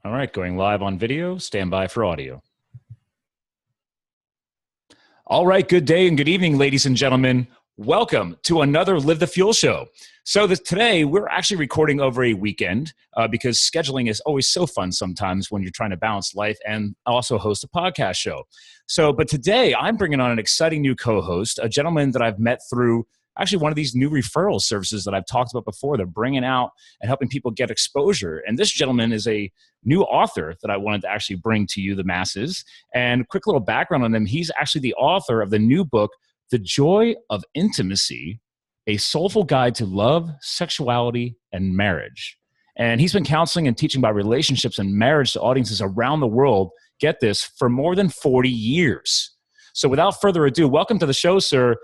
All right, going live on video. Stand by for audio. All right, good day and good evening, ladies and gentlemen. Welcome to another Live the Fuel show. So today we're actually recording over a weekend because scheduling is always so fun sometimes when you're trying to balance life and also host a podcast show. But today I'm bringing on an exciting new co-host, a gentleman that I've met through actually one of these new referral services that I've talked about before. They're bringing out and helping people get exposure. And this gentleman is a new author that I wanted to actually bring to you, the masses. And quick little background on him. He's actually the author of the new book, The Joy of Intimacy, A Soulful Guide to Love, Sexuality, and Marriage. And he's been counseling and teaching about relationships and marriage to audiences around the world, get this, for more than 40 years. So without further ado, welcome to the show, sir,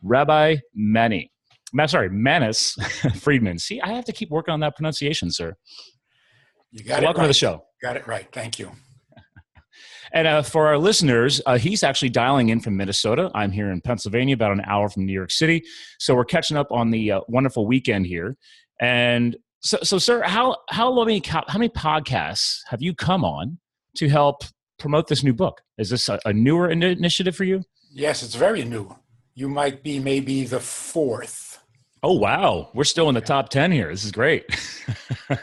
Rabbi Manis Friedman. See, I have to keep working on that pronunciation, sir. You got it. Welcome to the show. Got it right. Thank you. And for our listeners, he's actually dialing in from Minnesota. I'm here in Pennsylvania, about an hour from New York City. So we're catching up on the wonderful weekend here. And so sir, how many podcasts have you come on to help promote this new book? Is this a newer initiative for you? Yes, it's very new. You might be maybe the fourth. Oh, wow. We're still in the top 10 here. This is great. We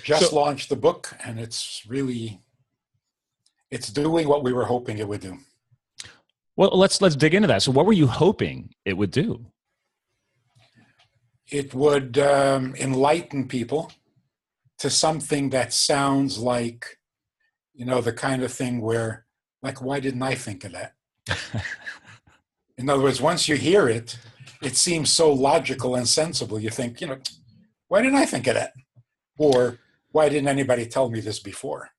just launched the book, and it's doing what we were hoping it would do. Well, let's dig into that. So what were you hoping it would do? It would enlighten people to something that sounds like, the kind of thing where, like, why didn't I think of that? In other words, once you hear it, it seems so logical and sensible. You think, why didn't I think of that? Or why didn't anybody tell me this before?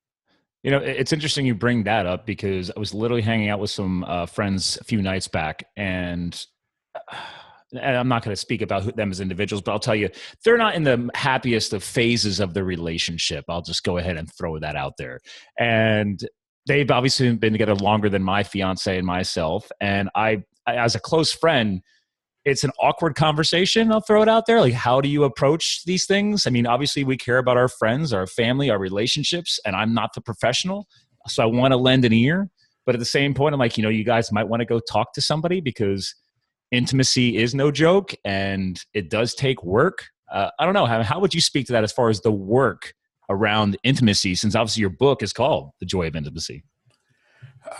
It's interesting you bring that up because I was literally hanging out with some friends a few nights back, and I'm not going to speak about them as individuals, but I'll tell you, they're not in the happiest of phases of their relationship. I'll just go ahead and throw that out there. And they've obviously been together longer than my fiance and myself. And I as a close friend, it's an awkward conversation. I'll throw it out there. Like, how do you approach these things? I mean, obviously we care about our friends, our family, our relationships, and I'm not the professional. So I want to lend an ear. But at the same point, I'm like, you guys might want to go talk to somebody because intimacy is no joke and it does take work. I don't know. How would you speak to that as far as the work around intimacy, since obviously your book is called The Joy of Intimacy?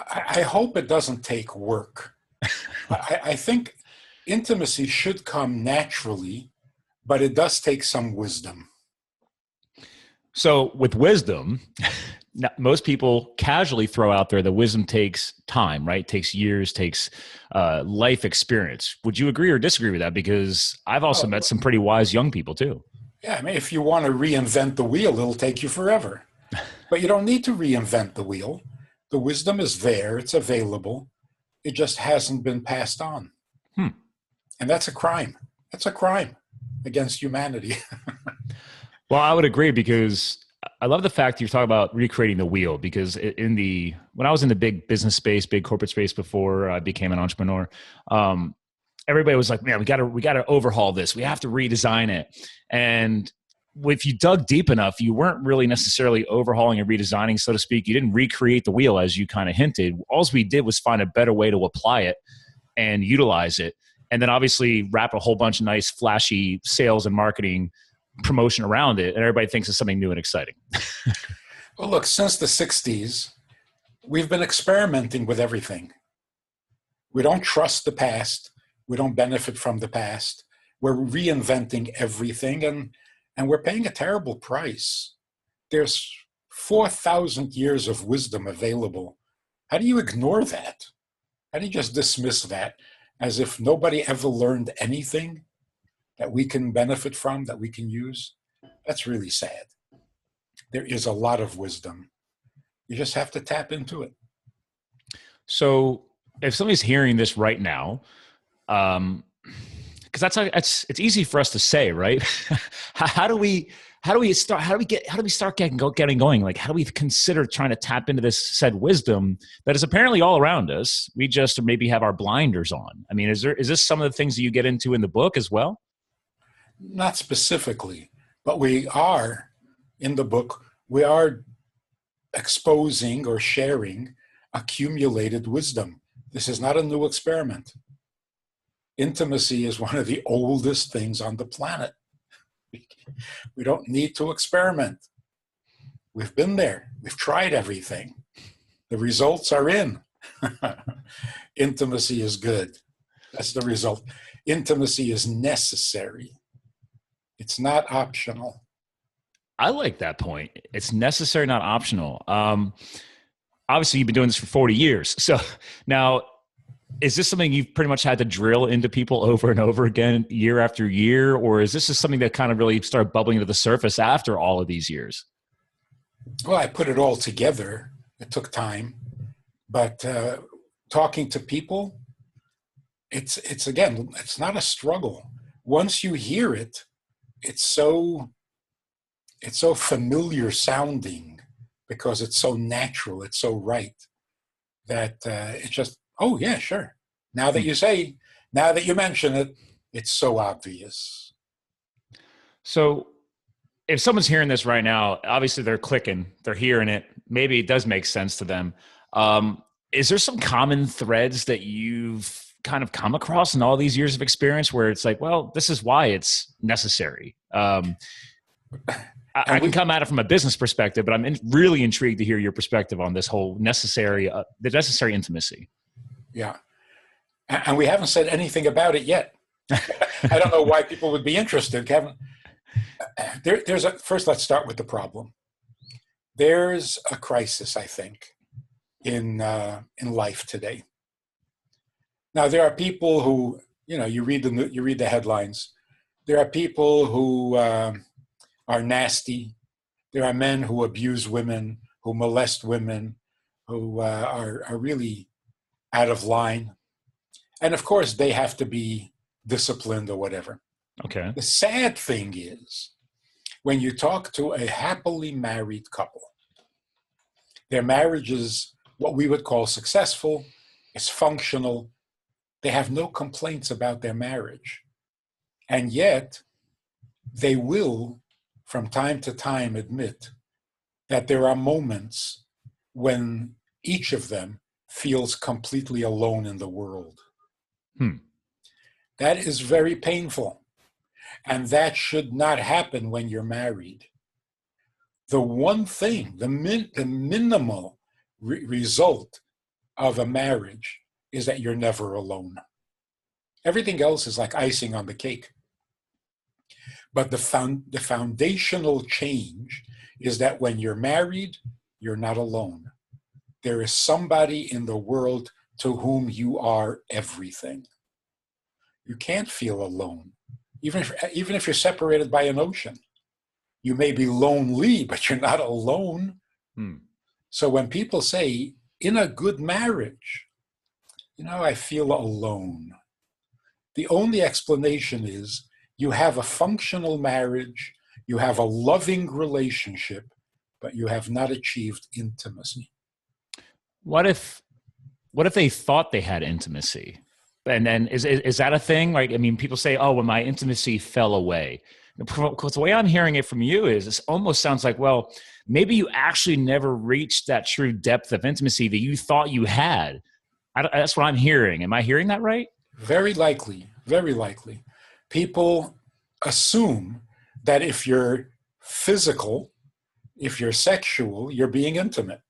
I hope it doesn't take work. I think intimacy should come naturally, but it does take some wisdom. So with wisdom, most people casually throw out there that wisdom takes time, right? Takes years, takes life experience. Would you agree or disagree with that? Because I've also met some pretty wise young people too. Yeah, I mean, if you want to reinvent the wheel, it'll take you forever. But you don't need to reinvent the wheel. The wisdom is there. It's available. It just hasn't been passed on. And that's a crime. That's a crime against humanity. Well, I would agree because I love the fact you're talking about recreating the wheel, because when I was in the big business space, big corporate space before I became an entrepreneur, everybody was like, man, we got to overhaul this. We have to redesign it. And if you dug deep enough, you weren't really necessarily overhauling and redesigning, so to speak. You didn't recreate the wheel, as you kind of hinted. All we did was find a better way to apply it and utilize it. And then obviously wrap a whole bunch of nice, flashy sales and marketing promotion around it. And everybody thinks it's something new and exciting. Well, look, since the 60s, we've been experimenting with everything. We don't trust the past. We don't benefit from the past. We're reinventing everything, and we're paying a terrible price. There's 4,000 years of wisdom available. How do you ignore that? How do you just dismiss that as if nobody ever learned anything that we can benefit from, that we can use? That's really sad. There is a lot of wisdom. You just have to tap into it. So if somebody's hearing this right now, because it's easy for us to say, right? How do we start getting going? Like, how do we consider trying to tap into this said wisdom that is apparently all around us? We just maybe have our blinders on. I mean, is this some of the things that you get into in the book as well? Not specifically, but we are in the book we are exposing or sharing accumulated wisdom. This is not a new experiment. Intimacy is one of the oldest things on the planet. We don't need to experiment. We've been there. We've tried everything. The results are in. Intimacy is good. That's the result. Intimacy is necessary. It's not optional. I like that point. It's necessary, not optional. Obviously, you've been doing this for 40 years. So now, is this something you've pretty much had to drill into people over and over again, year after year? Or is this just something that kind of really started bubbling to the surface after all of these years? Well, I put it all together. It took time. But talking to people, it's again, it's not a struggle. Once you hear it, it's so familiar sounding because it's so natural, it's so right that it's just, oh yeah, sure. Now that you mention it, it's so obvious. So if someone's hearing this right now, obviously they're clicking, they're hearing it. Maybe it does make sense to them. Is there some common threads that you've kind of come across in all these years of experience where it's like, well, this is why it's necessary? I can come at it from a business perspective, but I'm really intrigued to hear your perspective on this whole the necessary intimacy. Yeah. And we haven't said anything about it yet. I don't know why people would be interested, Kevin. First, let's start with the problem. There's a crisis, I think, in life today. Now, there are people who, you read the headlines. There are people who are nasty. There are men who abuse women, who molest women, who are really out of line. And of course, they have to be disciplined or whatever. Okay. The sad thing is, when you talk to a happily married couple, their marriage is what we would call successful, it's functional, they have no complaints about their marriage. And yet, they will, from time to time, admit that there are moments when each of them feels completely alone in the world. That is very painful. And that should not happen when you're married. The one thing, the minimal result of a marriage is that you're never alone. Everything else is like icing on the cake. But the foundational change is that when you're married, you're not alone. There is somebody in the world to whom you are everything. You can't feel alone, even if you're separated by an ocean. You may be lonely, but you're not alone. So when people say, in a good marriage, I feel alone, the only explanation is you have a functional marriage, you have a loving relationship, but you have not achieved intimacy. What if they thought they had intimacy? And then is that a thing? Like, I mean, people say, oh, when my intimacy fell away. Because the way I'm hearing it from you is it almost sounds like, well, maybe you actually never reached that true depth of intimacy that you thought you had. That's what I'm hearing. Am I hearing that right? Very likely, very likely. People assume that if you're physical, if you're sexual, you're being intimate.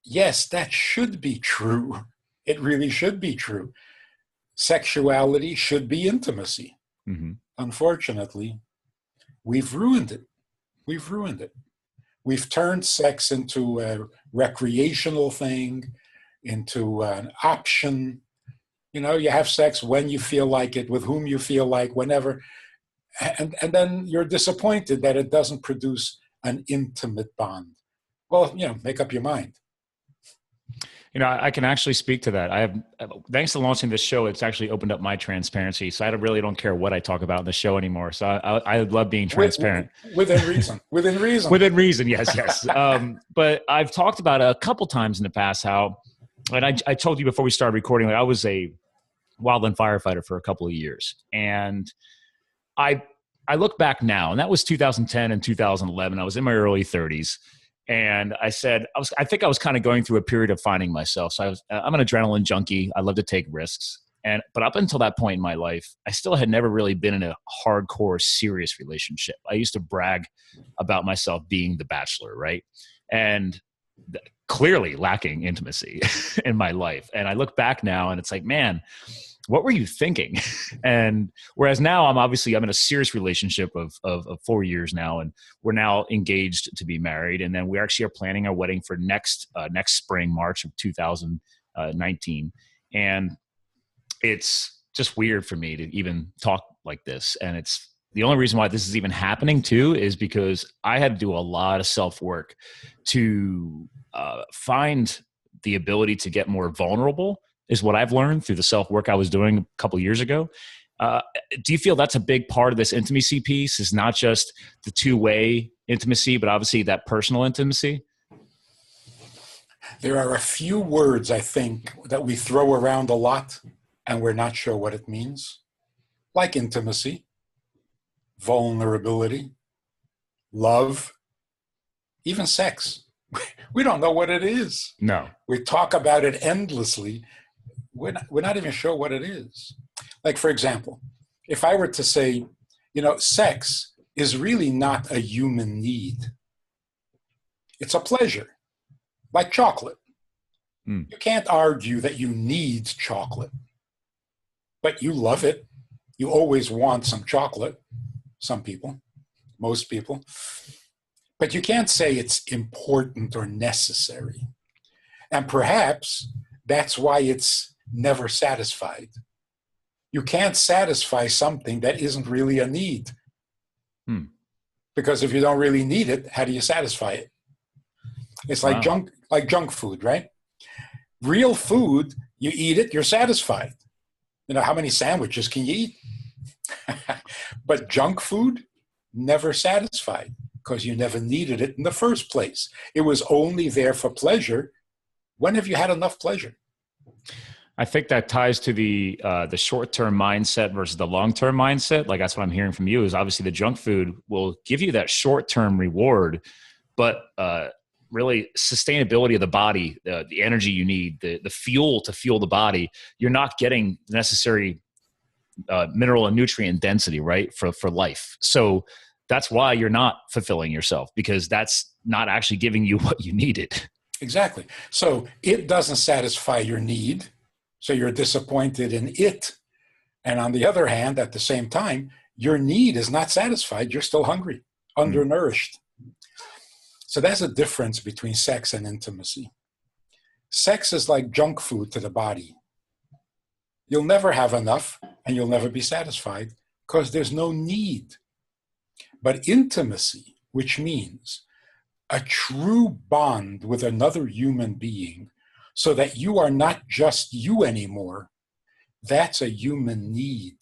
Yes, that should be true. It really should be true. Sexuality should be intimacy. Mm-hmm. Unfortunately, we've ruined it. We've turned sex into a recreational thing, into an option. You have sex when you feel like it, with whom you feel like, whenever. And then you're disappointed that it doesn't produce an intimate bond. Well, make up your mind. I can actually speak to that. Thanks to launching this show, it's actually opened up my transparency. So I really don't care what I talk about in the show anymore. So I love being transparent. Within reason. Within reason. Within reason, yes. But I've talked about it a couple times in the past how, and I told you before we started recording, I was a wildland firefighter for a couple of years. And I I look back now, and that was 2010 and 2011. I was in my early 30s. And I said, I think I was kind of going through a period of finding myself. So I'm an adrenaline junkie. I love to take risks. But up until that point in my life, I still had never really been in a hardcore, serious relationship. I used to brag about myself being the bachelor, right? And clearly lacking intimacy in my life. And I look back now and it's like, man, what were you thinking? And whereas now I'm in a serious relationship of 4 years now, and we're now engaged to be married. And then we actually are planning our wedding for next spring, March of 2019. And it's just weird for me to even talk like this. And it's the only reason why this is even happening too, is because I had to do a lot of self-work to find the ability to get more vulnerable, is what I've learned through the self-work I was doing a couple of years ago. Do you feel that's a big part of this intimacy piece, is not just the two-way intimacy, but obviously that personal intimacy? There are a few words, I think, that we throw around a lot and we're not sure what it means, like intimacy, vulnerability, love, even sex. We don't know what it is. No. We talk about it endlessly. We're not even sure what it is. Like, for example, if I were to say, sex is really not a human need. It's a pleasure, like chocolate. You can't argue that you need chocolate, but you love it. You always want some chocolate. Some people, most people. But you can't say it's important or necessary. And perhaps that's why it's never satisfied. You can't satisfy something that isn't really a need. Because if you don't really need it, how do you satisfy it? It's like junk food, right? Real food, you eat it, you're satisfied. How many sandwiches can you eat? But junk food, never satisfied, because you never needed it in the first place. It was only there for pleasure. When have you had enough pleasure? I think that ties to the short-term mindset versus the long-term mindset. Like, that's what I'm hearing from you, is obviously the junk food will give you that short-term reward, but really sustainability of the body, the energy you need, the fuel to fuel the body, you're not getting the necessary mineral and nutrient density, right, for life. So that's why you're not fulfilling yourself, because that's not actually giving you what you needed. Exactly. So it doesn't satisfy your need, so you're disappointed in it. And on the other hand, at the same time, your need is not satisfied. You're still hungry, undernourished. So that's a difference between sex and intimacy. Sex is like junk food to the body. You'll never have enough and you'll never be satisfied because there's no need. But intimacy, which means a true bond with another human being so that you are not just you anymore, that's a human need.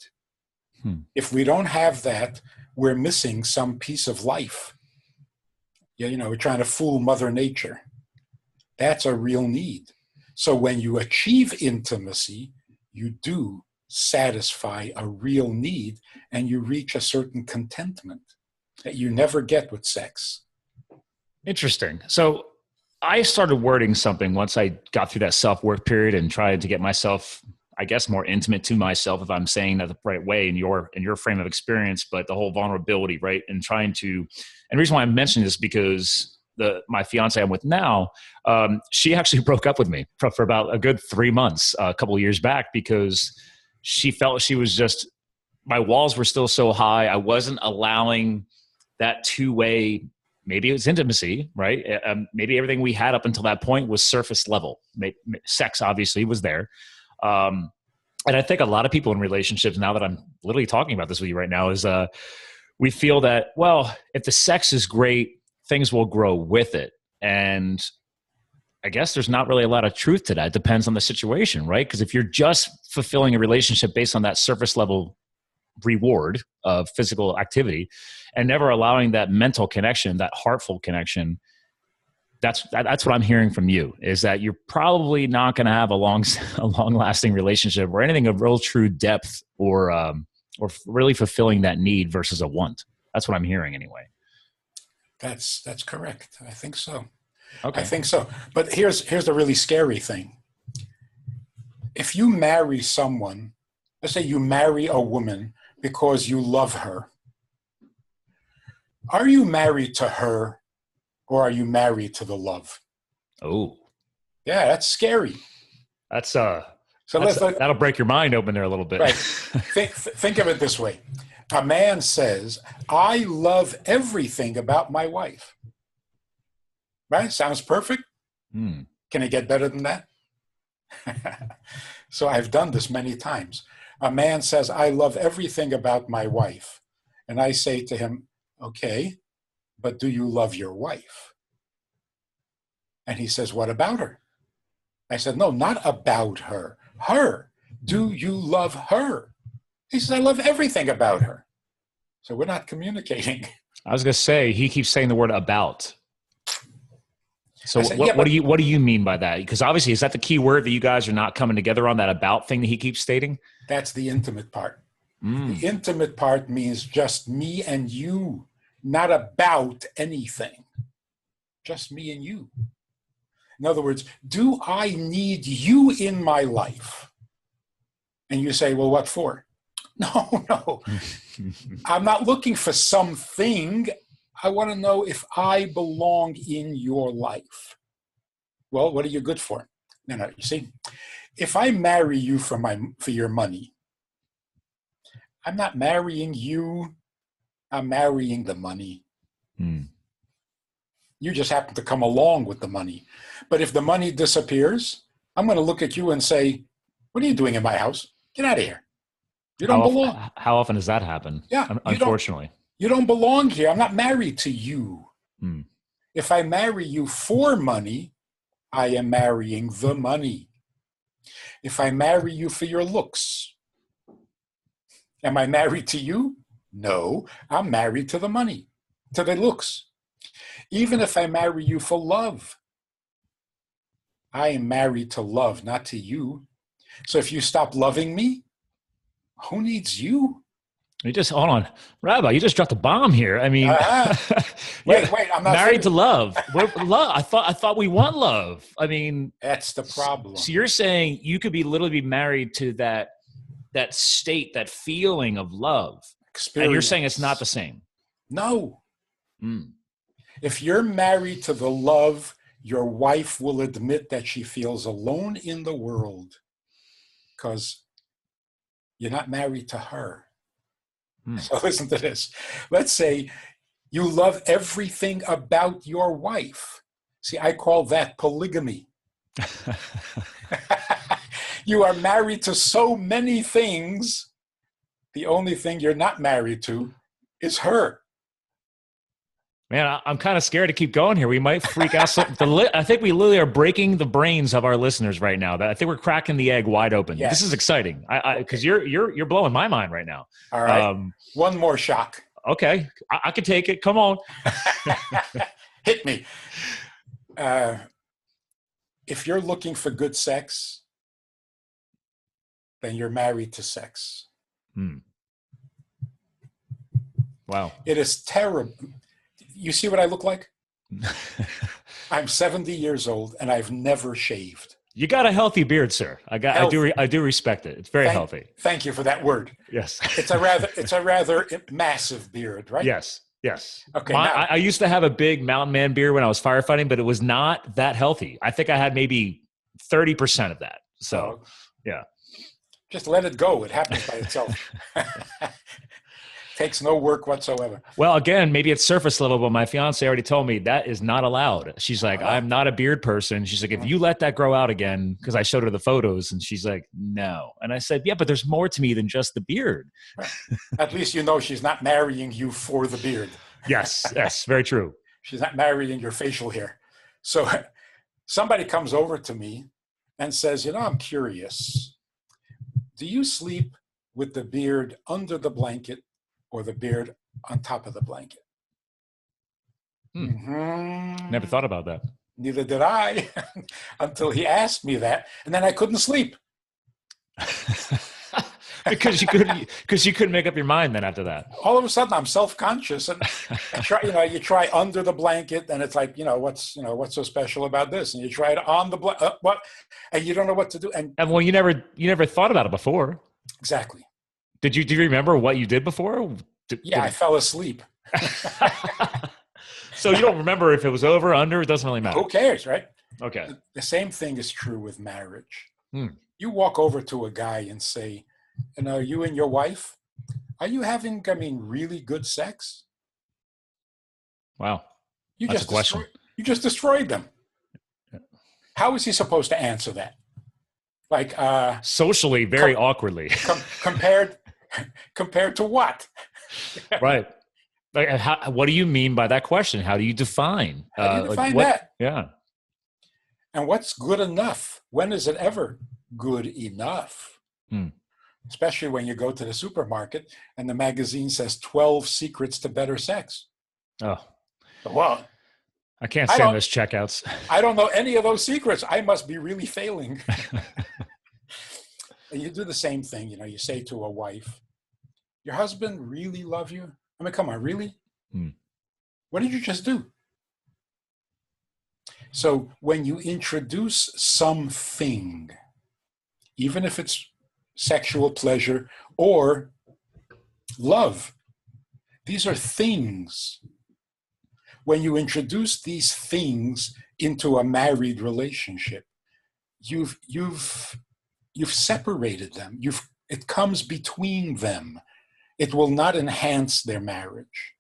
If we don't have that, we're missing some piece of life. We're trying to fool Mother Nature. That's a real need. So when you achieve intimacy, you do satisfy a real need and you reach a certain contentment that you never get with sex. Interesting. So I started wording something once I got through that self-work period and tried to get myself, I guess, more intimate to myself, if I'm saying that the right way in your frame of experience, but the whole vulnerability, right? And the reason why I'm mentioning this, because my fiance I'm with now, she actually broke up with me for about a good 3 months, a couple of years back, because she felt she was just, my walls were still so high. I wasn't allowing that two-way, maybe it was intimacy, right? Maybe everything we had up until that point was surface level. Sex obviously was there. And I think a lot of people in relationships, now that I'm literally talking about this with you right now, is we feel that, well, if the sex is great, things will grow with it. And I guess there's not really a lot of truth to that. It depends on the situation, right? Because if you're just fulfilling a relationship based on that surface level reward of physical activity and never allowing that mental connection, that heartful connection, that's what I'm hearing from you, is that you're probably not going to have a long lasting relationship or anything of real true depth or or really fulfilling that need versus a want. That's what I'm hearing anyway. That's correct. I think so. Okay. I think so. But here's the really scary thing. If you marry someone, let's say you marry a woman because you love her, are you married to her or are you married to the love? Oh, yeah, that's scary. That'll break your mind open there a little bit. Right. Think of it this way. A man says, I love everything about my wife. Right? Sounds perfect. Can it get better than that? So I've done this many times. A man says, I love everything about my wife. And I say to him, okay, but do you love your wife? And he says, what about her? I said, no, not about her. Her. Do you love her? He says, I love everything about her. So we're not communicating. I was going to say, he keeps saying the word about. So said, what do you mean by that? Because obviously, is that the key word that you guys are not coming together on, that about thing that he keeps stating? That's the intimate part. The intimate part means just me and you, not about anything. Just me and you. In other words, do I need you in my life? And you say, well, what for? No. I'm not looking for something. I want to know if I belong in your life. Well, what are you good for? No, you see, if I marry you for your money, I'm not marrying you. I'm marrying the money. You just happen to come along with the money. But if the money disappears, I'm going to look at you and say, what are you doing in my house? Get out of here. You don't belong. How often does that happen? Yeah, unfortunately. You don't belong here. I'm not married to you. If I marry you for money, I am marrying the money. If I marry you for your looks, am I married to you? No, I'm married to the money, to the looks. Even if I marry you for love, I am married to love, not to you. So if you stop loving me, who needs you? You just, hold on. Rabbi, you just dropped a bomb here. I mean, wait, I'm not married to love. Love. I thought we want love. I mean, that's the problem. So you're saying you could literally be married to that state, that feeling of love. Experience. And you're saying it's not the same. No. If you're married to the love, your wife will admit that she feels alone in the world because you're not married to her. So listen to this. Let's say you love everything about your wife. See, I call that polygamy. You are married to so many things. The only thing you're not married to is her. Man, I'm kind of scared to keep going here. We might freak out. I think we literally are breaking the brains of our listeners right now. I think we're cracking the egg wide open. Yes. This is exciting because you're blowing my mind right now. All right. One more shock. Okay, I can take it. Come on. Hit me. If you're looking for good sex, then you're married to sex. Wow. It is terrible. You see what I look like? I'm 70 years old and I've never shaved. You got a healthy beard, sir. I do respect it. It's very healthy. Thank you for that word. Yes. It's a rather massive beard, right? Yes. Okay. I used to have a big mountain man beard when I was firefighting, but it was not that healthy. I think I had maybe 30% of that. So, yeah. Just let it go. It happens by itself. Takes no work whatsoever. Well, again, maybe it's surface level, but my fiance already told me that is not allowed. She's like, I'm not a beard person. She's like, if you let that grow out again, because I showed her the photos, and she's like, no. And I said, yeah, but there's more to me than just the beard. At least you know she's not marrying you for the beard. Yes, very true. She's not marrying your facial hair. So somebody comes over to me and says, I'm curious. Do you sleep with the beard under the blanket or the beard on top of the blanket? Never thought about that. Neither did I until he asked me that, and then I couldn't sleep. because you couldn't make up your mind then after that. All of a sudden I'm self-conscious, and you try under the blanket, and it's like, what's so special about this? And you try it on the what, and you don't know what to do. And well, you never thought about it before. Exactly. Do you remember what you did before? I fell asleep. So you don't remember if it was over, under, it doesn't really matter. Who cares, right? Okay. The same thing is true with marriage. You walk over to a guy and say, you and your wife, are you having, really good sex? Wow. That's a question. You just destroyed them. How is he supposed to answer that? Like socially, very awkwardly. Compared to what? Right. Like, what do you mean by that question? How do you define? That? Yeah. And what's good enough? When is it ever good enough? Especially when you go to the supermarket and the magazine says 12 secrets to better sex. Oh. Well, I can't stand those checkouts. I don't know any of those secrets. I must be really failing. And you do the same thing. You say to a wife, your husband really love you? I mean, come on, really? What did you just do? So when you introduce something, even if it's sexual pleasure or love, these are things. When you introduce these things into a married relationship, you've separated them. It comes between them. It will not enhance their marriage,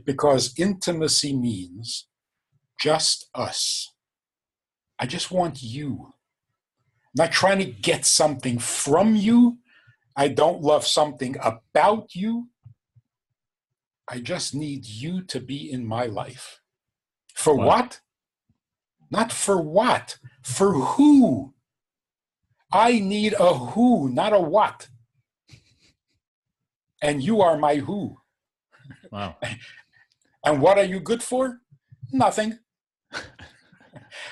because intimacy means just us. I just want you. I'm not trying to get something from you. I don't love something about you. I just need you to be in my life. For what? Not for what. For who? I need a who, not a what. And you are my who. Wow. And what are you good for? Nothing.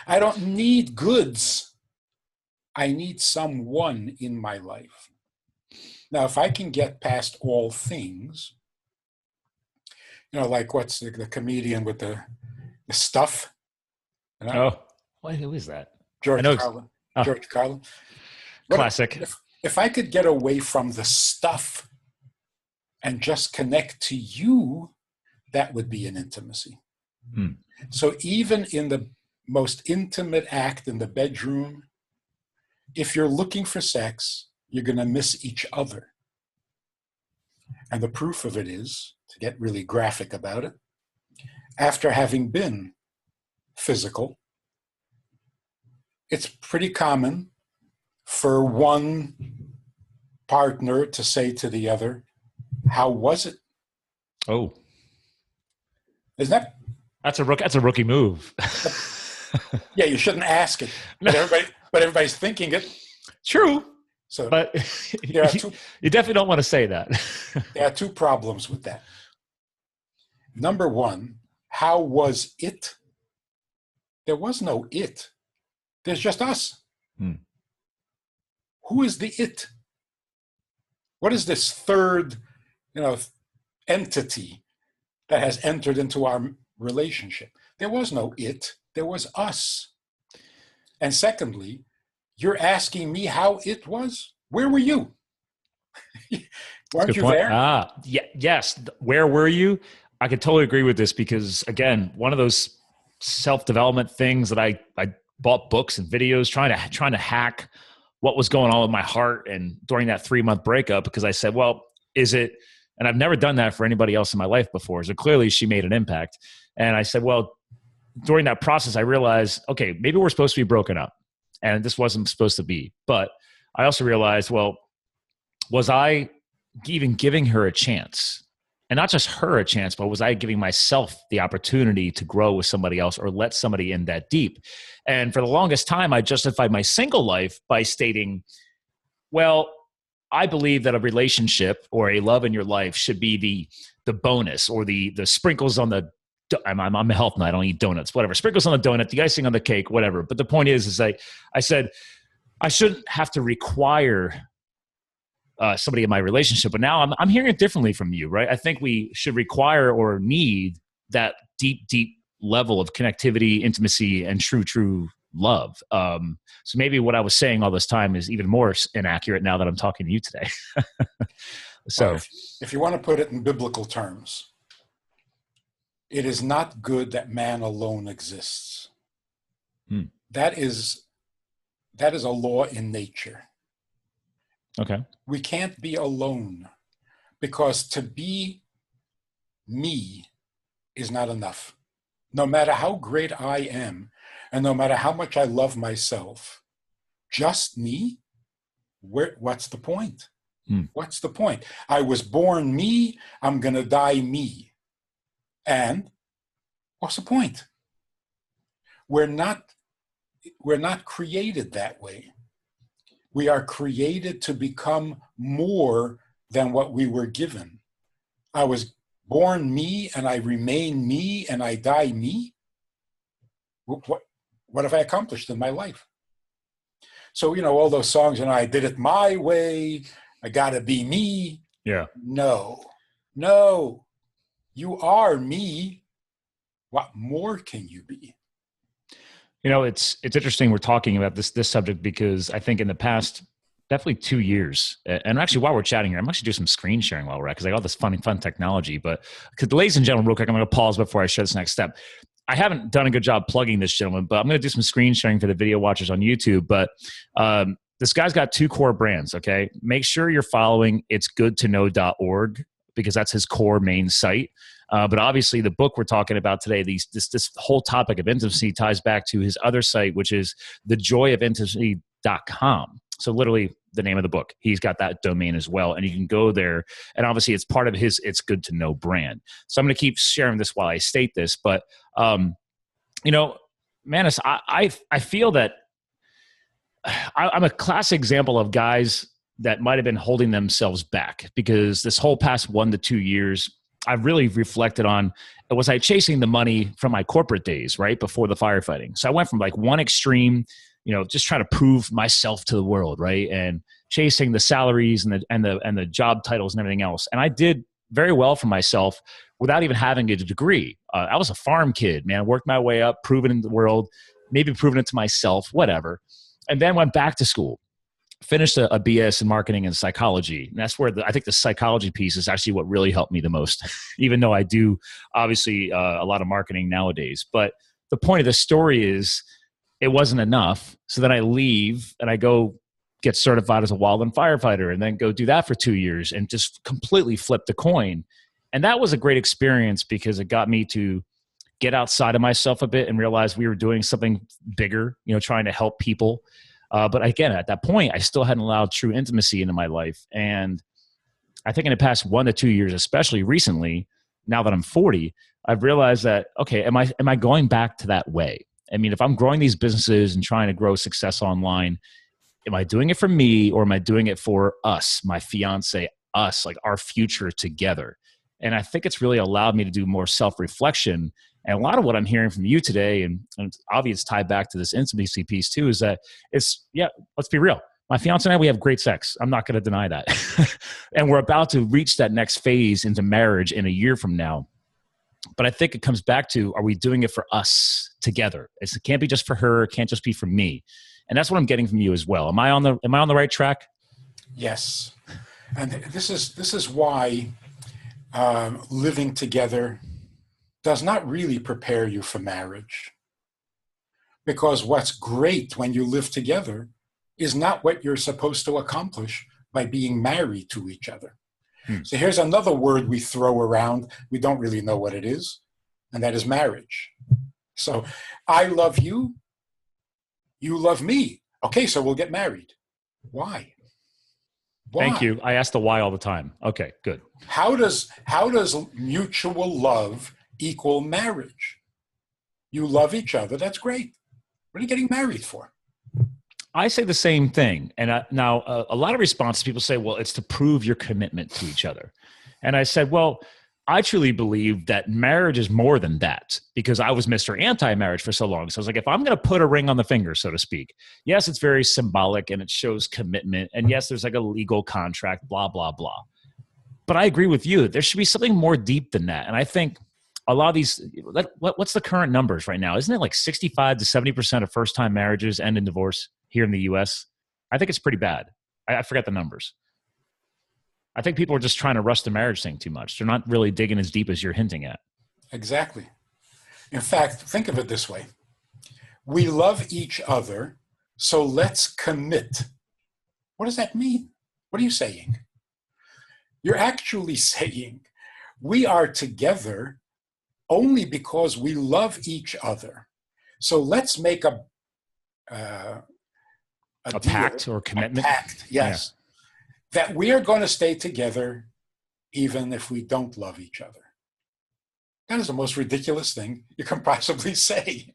I don't need goods. I need someone in my life. Now, if I can get past all things, like what's the comedian with the stuff? Oh, who is that? George Carlin. Oh. George Carlin. Classic. If I could get away from the stuff and just connect to you, that would be an intimacy. So even in the most intimate act in the bedroom, if you're looking for sex, you're going to miss each other. And the proof of it is, to get really graphic about it, after having been physical, it's pretty common for one partner to say to the other, how was it? Oh. Isn't that? That's a rookie move. Yeah, you shouldn't ask it, but everybody's thinking it. True. So, but you definitely don't want to say that. There are two problems with that. Number one, how was it? There was no it. There's just us. Who is the it? What is this third, entity that has entered into our relationship? There was no it. There was us. And secondly, you're asking me how it was? Where were you? Weren't you there? Yes. Where were you? I could totally agree with this because, again, one of those self-development things that I bought books and videos trying to hack what was going on with my heart and during that 3-month breakup, because I said, well, is it, and I've never done that for anybody else in my life before. So clearly she made an impact. And I said, well, during that process, I realized, okay, maybe we're supposed to be broken up and this wasn't supposed to be. But I also realized, well, was I even giving her a chance? And not just her a chance, but was I giving myself the opportunity to grow with somebody else or let somebody in that deep? And for the longest time, I justified my single life by stating, well, I believe that a relationship or a love in your life should be the bonus or the sprinkles on the, I'm a health nut, I don't eat donuts, whatever. Sprinkles on the donut, the icing on the cake, whatever. But the point is I said, I shouldn't have to require somebody in my relationship. But now I'm hearing it differently from you, right? I think we should require or need that deep level of connectivity, intimacy, and true love. So maybe what I was saying all this time is even more inaccurate now that I'm talking to you today. So well, if you want to put it in biblical terms, it is not good that man alone exists. That is a law in nature. Okay. We can't be alone, because to be me is not enough. No matter how great I am, and no matter how much I love myself, just me, what's the point? What's the point? I was born me, I'm going to die me. And what's the point? We're not created that way. We are created to become more than what we were given. I was born me, and I remain me, and I die me. What have I accomplished in my life? So, all those songs, I did it my way, I gotta be me. Yeah. No, you are me. What more can you be? It's interesting we're talking about this subject, because I think in the past, definitely 2 years, and actually while we're chatting here, I'm actually doing some screen sharing while we're at, because I got this fun technology. But ladies and gentlemen, real quick, I'm going to pause before I share this next step. I haven't done a good job plugging this gentleman, but I'm going to do some screen sharing for the video watchers on YouTube. But this guy's got 2 core brands, okay? Make sure you're following itsgoodtoknow.org, because that's his core main site. But obviously the book we're talking about today, this whole topic of intimacy ties back to his other site, which is thejoyofintimacy.com. So literally the name of the book. He's got that domain as well. And you can go there. And obviously it's part of his It's Good to Know brand. So I'm going to keep sharing this while I state this. But, Manis, I feel that I'm a classic example of guys that might have been holding themselves back, because this whole past 1 to 2 years, I've really reflected on, was I chasing the money from my corporate days, right, before the firefighting? So I went from like one extreme, just trying to prove myself to the world, right, and chasing the salaries and the job titles and everything else. And I did very well for myself without even having a degree. I was a farm kid, man. I worked my way up, proving in the world, maybe proving it to myself, whatever. And then went back to school. Finished a BS in marketing and psychology. And that's where I think the psychology piece is actually what really helped me the most, even though I do obviously a lot of marketing nowadays. But the point of the story is it wasn't enough. So then I leave and I go get certified as a wildland firefighter, and then go do that for 2 years and just completely flip the coin. And that was a great experience, because it got me to get outside of myself a bit and realize we were doing something bigger, trying to help people. But again, at that point, I still hadn't allowed true intimacy into my life. And I think in the past 1 to 2 years, especially recently, now that I'm 40, I've realized that, okay, am I going back to that way? I mean, if I'm growing these businesses and trying to grow success online, am I doing it for me, or am I doing it for us, my fiance, us, like our future together? And I think it's really allowed me to do more self-reflection. And a lot of what I'm hearing from you today, and it's obvious tied back to this intimacy piece too, is that let's be real. My fiance and I, we have great sex. I'm not going to deny that. And we're about to reach that next phase into marriage in a year from now. But I think it comes back to, are we doing it for us together? It can't be just for her. It can't just be for me. And that's what I'm getting from you as well. Am I on the right track? Yes. And this is why living together does not really prepare you for marriage. Because what's great when you live together is not what you're supposed to accomplish by being married to each other. So here's another word we throw around. We don't really know what it is, and that is marriage. So I love you, you love me. Okay, so we'll get married. Why? Thank you. I ask the why all the time. Okay, good. How does mutual love equal marriage? You love each other. That's great. What are you getting married for? I say the same thing. And now a lot of responses, people say, well, it's to prove your commitment to each other. And I said, well, I truly believe that marriage is more than that, because I was Mr. Anti-marriage for so long. So I was like, if I'm going to put a ring on the finger, so to speak, yes, it's very symbolic and it shows commitment. And yes, there's like a legal contract, blah, blah, blah. But I agree with you. There should be something more deep than that. And I think a lot of these, what's the current numbers right now? Isn't it like 65 to 70% of first-time marriages end in divorce here in the US? I think it's pretty bad. I forget the numbers. I think people are just trying to rush the marriage thing too much. They're not really digging as deep as you're hinting at. Exactly. In fact, think of it this way. We love each other, so let's commit. What does that mean? What are you saying? You're actually saying we are together only because we love each other. So let's make a deal, pact or commitment. A pact, yes. Yeah. That we are going to stay together even if we don't love each other. That is the most ridiculous thing you can possibly say.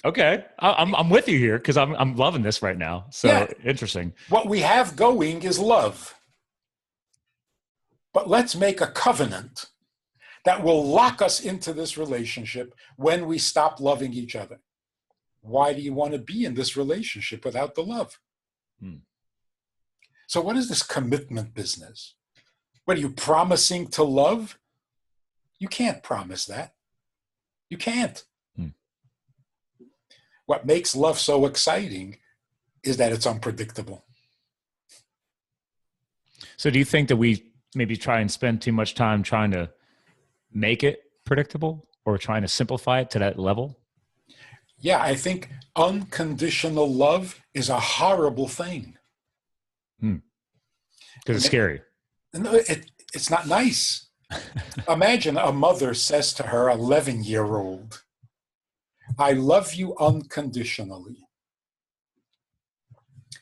Okay, I'm with you here because I'm loving this right now. So yeah. Interesting. What we have going is love. But let's make a covenant that will lock us into this relationship when we stop loving each other. Why do you want to be in this relationship without the love? So what is this commitment business? What are you promising to love? You can't promise that. You can't. What makes love so exciting is that it's unpredictable. So do you think that we maybe try and spend too much time trying to make it predictable or trying to simplify it to that level? Yeah, I think unconditional love is a horrible thing. Because it's scary. No, it's not nice. Imagine a mother says to her 11-year-old, I love you unconditionally.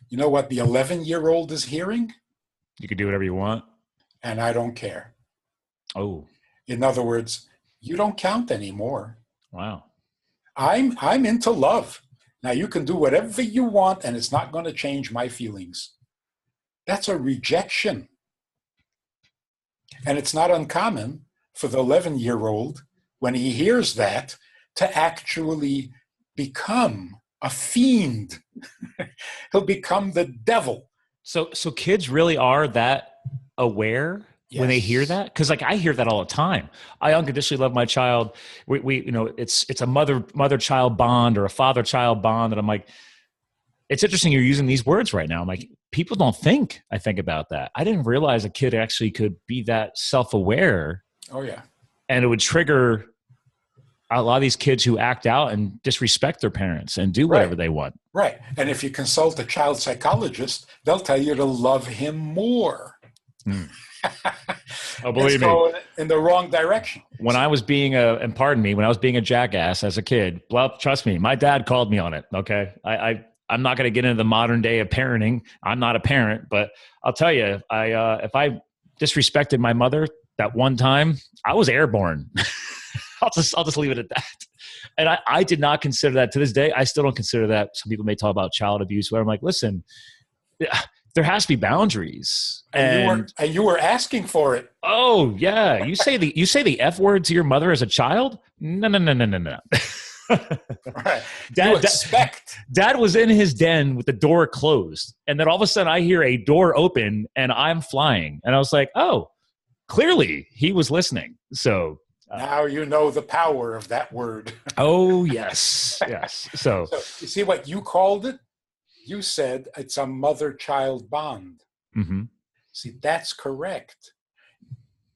You know what the 11-year-old is hearing? You can do whatever you want. And I don't care. Oh. In other words, you don't count anymore. Wow. I'm into love. Now you can do whatever you want and it's not going to change my feelings. That's a rejection. And it's not uncommon for the 11-year-old, when he hears that, to actually become a fiend. He'll become the devil. So kids really are that aware when they hear that? Because like I hear that all the time. I unconditionally love my child. We it's a mother-child bond or a father-child bond. And I'm like, it's interesting you're using these words right now. I'm like, people don't think about that. I didn't realize a kid actually could be that self-aware. Oh, yeah. And it would trigger a lot of these kids who act out and disrespect their parents and do whatever they want. Right. And if you consult a child psychologist, they'll tell you to love him more. Oh, believe me. Going in the wrong direction. When I was being when I was being a jackass as a kid, well, trust me, my dad called me on it. Okay. I'm not going to get into the modern day of parenting. I'm not a parent, but I'll tell you, if I disrespected my mother that one time, I was airborne. I'll just leave it at that. And I did not consider that to this day. I still don't consider that. Some people may talk about child abuse, where I'm like, listen, there has to be boundaries. And you were asking for it. Oh yeah. You say the F word to your mother as a child? No. Right. Dad was in his den with the door closed. And then all of a sudden I hear a door open and I'm flying. And I was like, oh, clearly he was listening. So now you know the power of that word. Oh, yes. Yes. So you see what you called it? You said it's a mother-child bond. Mm-hmm. See, that's correct.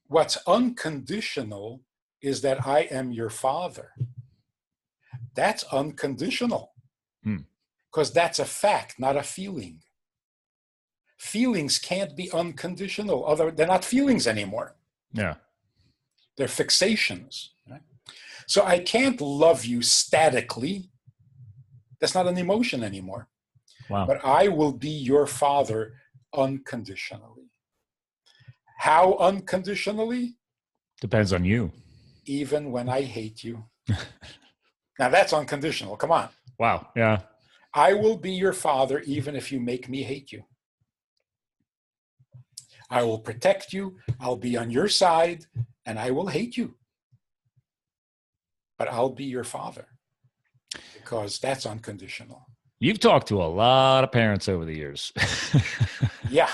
What's unconditional is that I am your father. That's unconditional. Because that's a fact, not a feeling. Feelings can't be unconditional. They're not feelings anymore. Yeah. They're fixations. Right? So I can't love you statically. That's not an emotion anymore. Wow. But I will be your father unconditionally. How unconditionally? Depends on you. Even when I hate you. Now that's unconditional. Come on. Wow. Yeah. I will be your father even if you make me hate you. I will protect you. I'll be on your side. and I will hate you. But I'll be your father, because that's unconditional. You've talked to a lot of parents over the years. Yeah.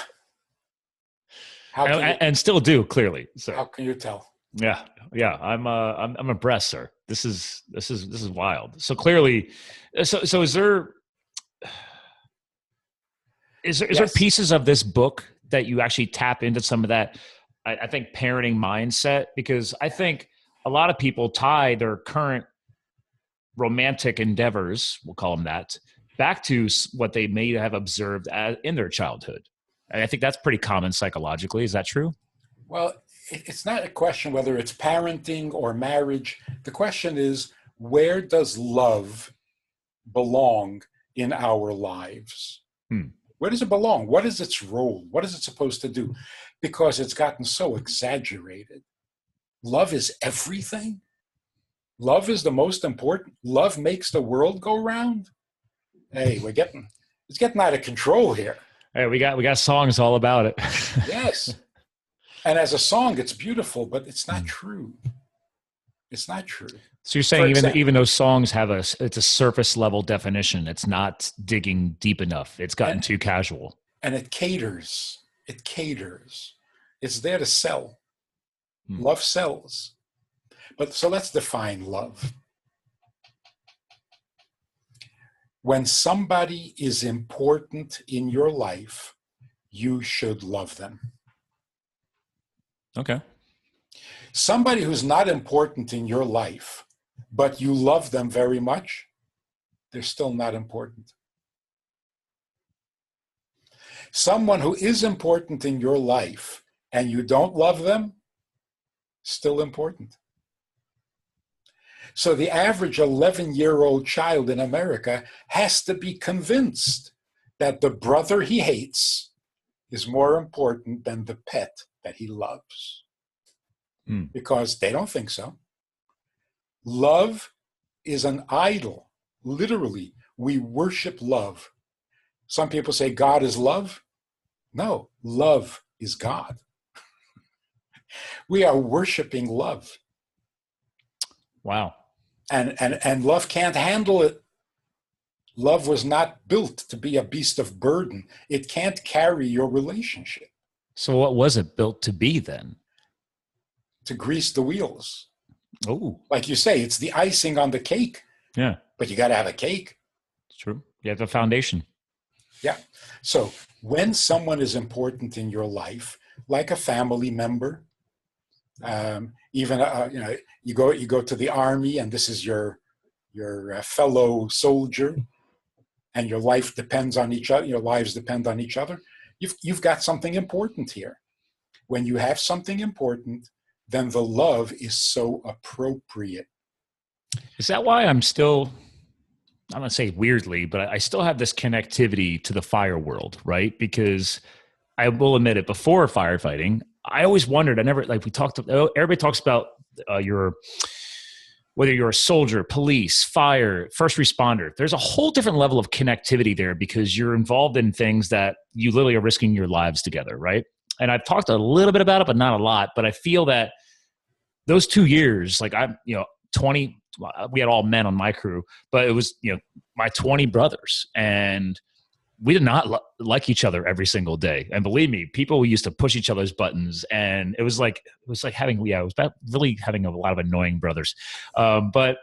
And still do, clearly. So how can you tell? Yeah. I'm impressed, sir. This is wild. So clearly, so is there pieces of this book that you actually tap into some of that, I think, parenting mindset? Because I think a lot of people tie their current romantic endeavors, we'll call them that, back to what they may have observed in their childhood. And I think that's pretty common psychologically. Is that true? Well, it's not a question whether it's parenting or marriage. The question is, where does love belong in our lives? Where does it belong? What is its role? What is it supposed to do? Because it's gotten so exaggerated. Love is everything. Love is the most important. Love makes the world go round. Hey, it's getting out of control here. Hey, we got songs all about it. Yes. And as a song, it's beautiful, but it's not true. It's not true. So you're saying even those songs it's a surface level definition. It's not digging deep enough. It's gotten too casual. And it caters. It caters. It's there to sell. Love sells. But so let's define love. When somebody is important in your life, you should love them. Okay. Somebody who's not important in your life, but you love them very much, they're still not important. Someone who is important in your life and you don't love them, still important. So the average 11-year-old child in America has to be convinced that the brother he hates is more important than the pet that he loves. Because they don't think so. Love is an idol. Literally, we worship love. Some people say God is love. No, love is God. We are worshiping love. Wow. And love can't handle it. Love was not built to be a beast of burden. It can't carry your relationship. So what was it built to be then? To grease the wheels. Oh. Like you say, it's the icing on the cake. Yeah. But you got to have a cake. It's true. You have the foundation. Yeah. So when someone is important in your life, like a family member, even you go to the army, and this is your fellow soldier, and your life depends on each other. Your lives depend on each other. You've got something important here. When you have something important, then the love is so appropriate. Is that why I'm still, I'm going to say weirdly, but I still have this connectivity to the fire world, right? Because I will admit it, before firefighting, I always wondered, everybody talks about whether you're a soldier, police, fire, first responder. There's a whole different level of connectivity there because you're involved in things that you literally are risking your lives together, right? And I've talked a little bit about it, but not a lot. But I feel that those 2 years, like 20, we had all men on my crew, but it was, my 20 brothers, and we did not like each other every single day. And believe me, people used to push each other's buttons, and it was like having, it was about really having a lot of annoying brothers. But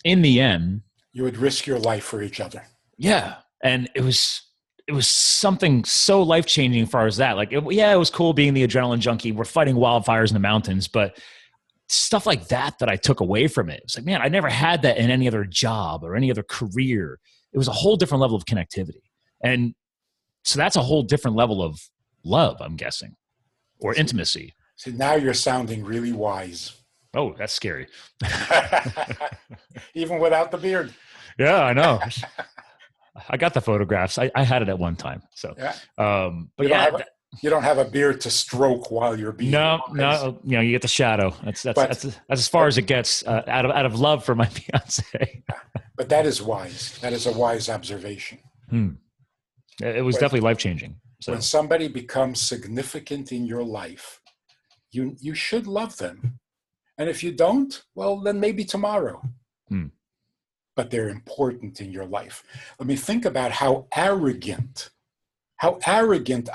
in the end, you would risk your life for each other. Yeah. And it was something so life-changing as far as that. Like, it was cool being the adrenaline junkie. We're fighting wildfires in the mountains, but stuff like that I took away from it. It's like, man, I never had that in any other job or any other career. It was a whole different level of connectivity. And so that's a whole different level of love, I'm guessing, or intimacy. See, now you're sounding really wise. Oh, that's scary. Even without the beard. Yeah, I know. I got the photographs. I had it at one time. So, yeah. But you don't have a beard to stroke while you're being no. You get the shadow. That's as far as it gets out of love for my fiance. But that is wise. That is a wise observation. It was definitely life-changing. So when somebody becomes significant in your life, you should love them. And if you don't, well, then maybe tomorrow. Hmm. But they're important in your life. Let me think about how arrogant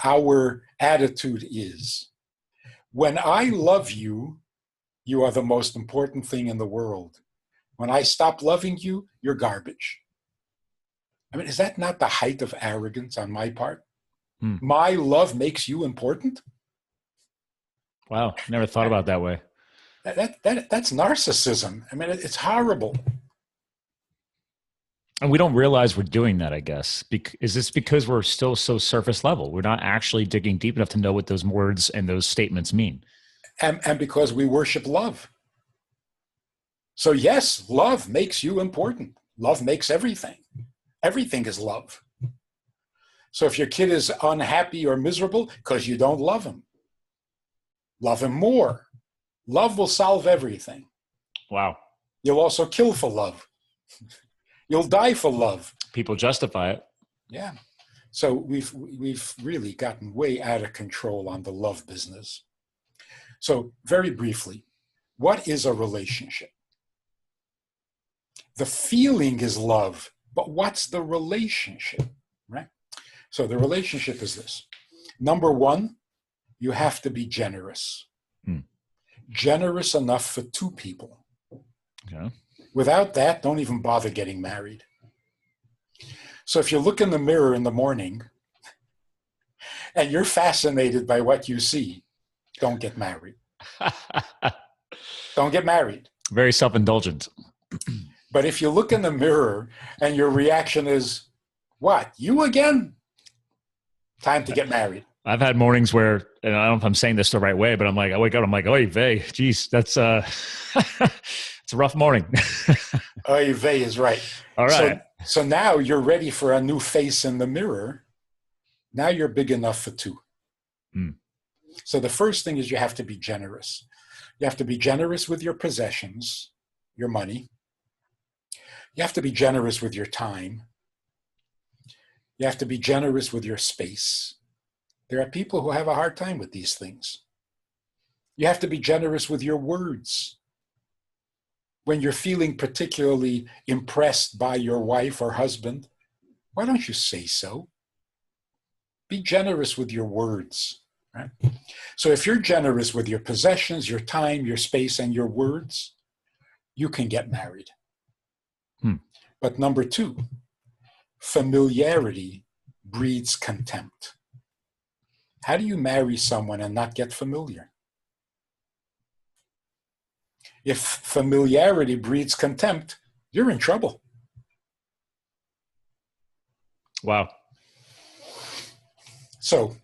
our attitude is. When I love you, you are the most important thing in the world. When I stop loving you, you're garbage. I mean, is that not the height of arrogance on my part? Hmm. My love makes you important? Wow, never thought about it that way. That's narcissism. I mean, it's horrible. And we don't realize we're doing that, I guess. Is this because we're still so surface level? We're not actually digging deep enough to know what those words and those statements mean. And because we worship love. So yes, love makes you important. Love makes everything. Everything is love. So if your kid is unhappy or miserable, because you don't love him, love him more. Love will solve everything. Wow. You'll also kill for love. You'll die for love. People justify it. Yeah. So we've really gotten way out of control on the love business. So very briefly, what is a relationship? The feeling is love, but what's the relationship, right? So the relationship is this. Number one, you have to be generous. Generous enough for two people. Okay. Without that, don't even bother getting married. So if you look in the mirror in the morning and you're fascinated by what you see, don't get married. Don't get married. Very self-indulgent. But if you look in the mirror and your reaction is, what, you again? Time to get married. I've had mornings where, and I don't know if I'm saying this the right way, but I'm like, I wake up, I'm like, oy vey, geez, that's it's a rough morning. Oy vey is right. All right. So now you're ready for a new face in the mirror. Now you're big enough for two. So the first thing is you have to be generous. You have to be generous with your possessions, your money. You have to be generous with your time. You have to be generous with your space. There are people who have a hard time with these things. You have to be generous with your words. When you're feeling particularly impressed by your wife or husband, why don't you say so? Be generous with your words. Right? So if you're generous with your possessions, your time, your space, and your words, you can get married. But number two, familiarity breeds contempt. How do you marry someone and not get familiar? If familiarity breeds contempt, you're in trouble. Wow. So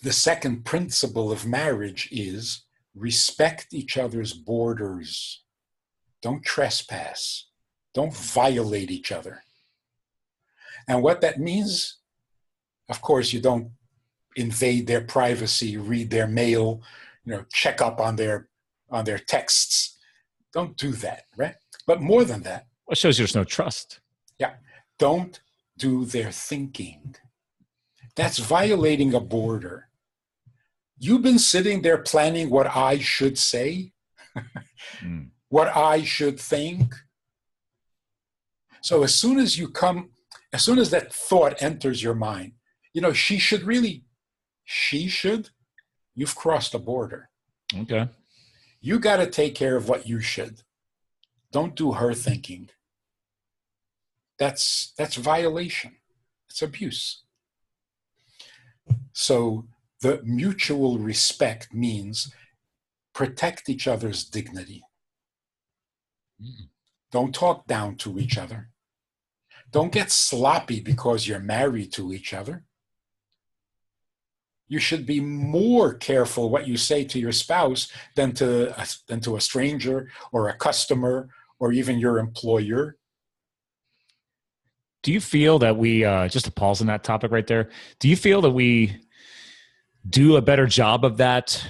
the second principle of marriage is respect each other's borders. Don't trespass. Don't violate each other. And what that means, of course, you don't invade their privacy, read their mail, check up on their texts. Don't do that, right? But more than that. Well, it shows there's no trust. Yeah. Don't do their thinking. That's violating a border. You've been sitting there planning what I should say, what I should think. So as soon as that thought enters your mind, she should, you've crossed a border. Okay. You got to take care of what you should. Don't do her thinking. That's violation. It's abuse. So the mutual respect means protect each other's dignity. Don't talk down to each other. Don't get sloppy because you're married to each other. You should be more careful what you say to your spouse than to a stranger or a customer or even your employer. Do you feel that we, just to pause on that topic right there, do you feel that we do a better job of that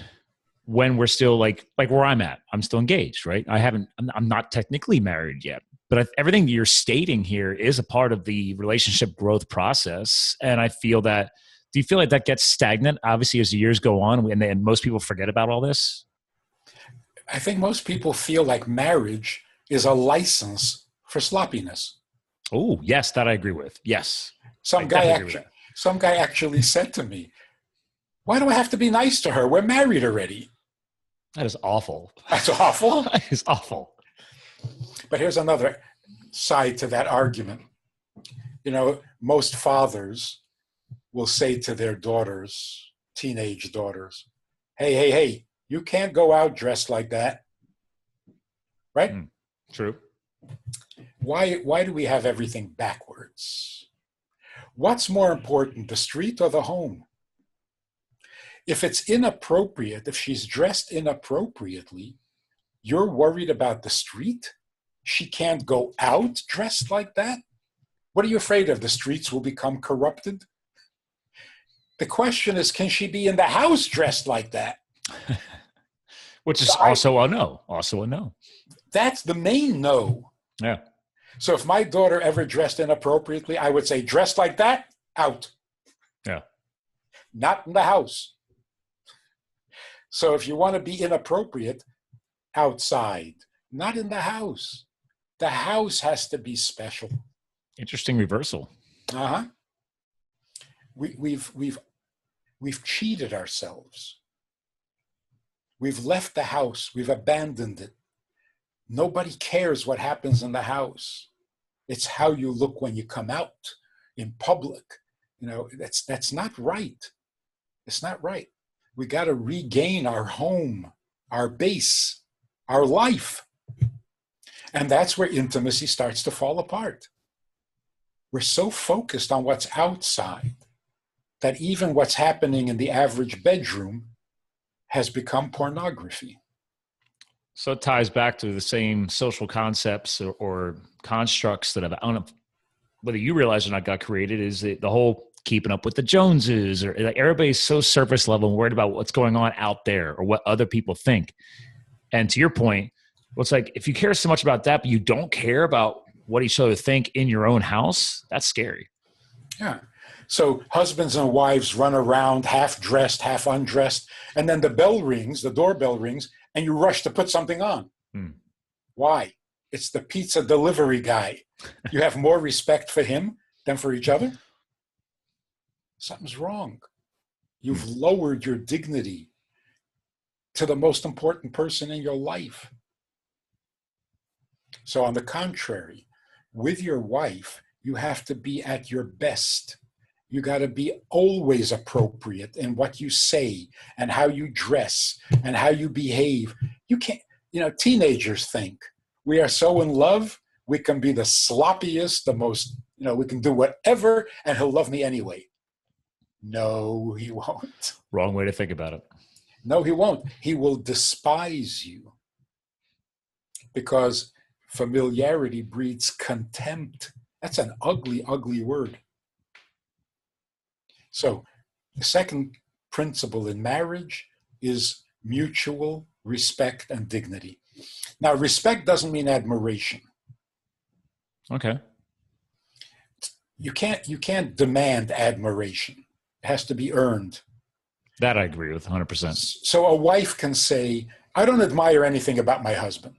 when we're still like where I'm at? I'm still engaged, right? I'm not technically married yet, but everything you're stating here is a part of the relationship growth process. And I feel that, do you feel like that gets stagnant, obviously, as the years go on and most people forget about all this? I think most people feel like marriage is a license for sloppiness. Oh, yes, that I agree with. Yes. Some guy actually said to me, why do I have to be nice to her? We're married already. That is awful. That's awful. That is awful. But here's another side to that argument. You know, most fathers will say to their daughters, teenage daughters, hey, you can't go out dressed like that. Right? True. Why do we have everything backwards? What's more important, the street or the home? If it's inappropriate, if she's dressed inappropriately, you're worried about the street? She can't go out dressed like that? What are you afraid of? The streets will become corrupted? The question is, can she be in the house dressed like that? Which is also a no. Also a no. That's the main no. Yeah. So if my daughter ever dressed inappropriately, I would say, dressed like that, out. Yeah. Not in the house. So if you want to be inappropriate, outside, not in the house. The house has to be special. Interesting reversal. Uh-huh. We've cheated ourselves. We've left the house. We've abandoned it. Nobody cares what happens in the house. It's how you look when you come out in public. You know, that's not right. It's not right. We got to regain our home, our base, our life. And that's where intimacy starts to fall apart. We're so focused on what's outside that even what's happening in the average bedroom has become pornography. So it ties back to the same social concepts or constructs that I don't know whether you realize or not got created, is the whole keeping up with the Joneses, or like everybody's so surface level and worried about what's going on out there or what other people think. And to your point, well, it's like, if you care so much about that, but you don't care about what each other think in your own house, that's scary. Yeah. So husbands and wives run around half dressed, half undressed, and then the doorbell rings, and you rush to put something on. Why? It's the pizza delivery guy. You have more respect for him than for each other? Something's wrong. You've lowered your dignity to the most important person in your life. So on the contrary, with your wife, you have to be at your best. You got to be always appropriate in what you say and how you dress and how you behave. You can't, teenagers think we are so in love, we can be the sloppiest, the most, we can do whatever and he'll love me anyway. No, he won't. Wrong way to think about it. No, he won't. He will despise you because familiarity breeds contempt. That's an ugly, ugly word. So the second principle in marriage is mutual respect and dignity. Now, respect doesn't mean admiration. Okay. You can't demand admiration. It has to be earned. That I agree with 100%. So a wife can say, I don't admire anything about my husband,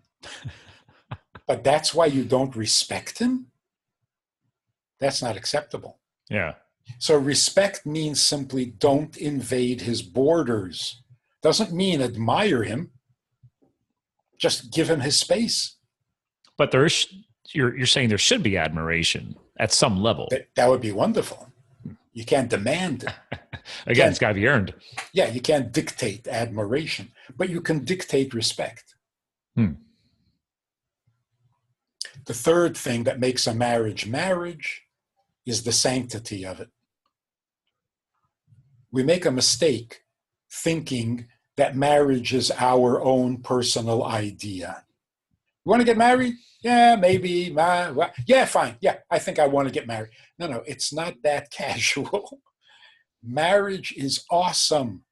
but that's why you don't respect him? That's not acceptable. Yeah. So respect means simply don't invade his borders. Doesn't mean admire him. Just give him his space. But you're saying there should be admiration at some level. That would be wonderful. You can't demand it. Again, it's got to be earned. Yeah, you can't dictate admiration, but you can dictate respect. The third thing that makes a marriage is the sanctity of it. We make a mistake thinking that marriage is our own personal idea. You want to get married? Yeah, maybe. Yeah, fine. Yeah, I think I want to get married. No, it's not that casual. Marriage is awesome.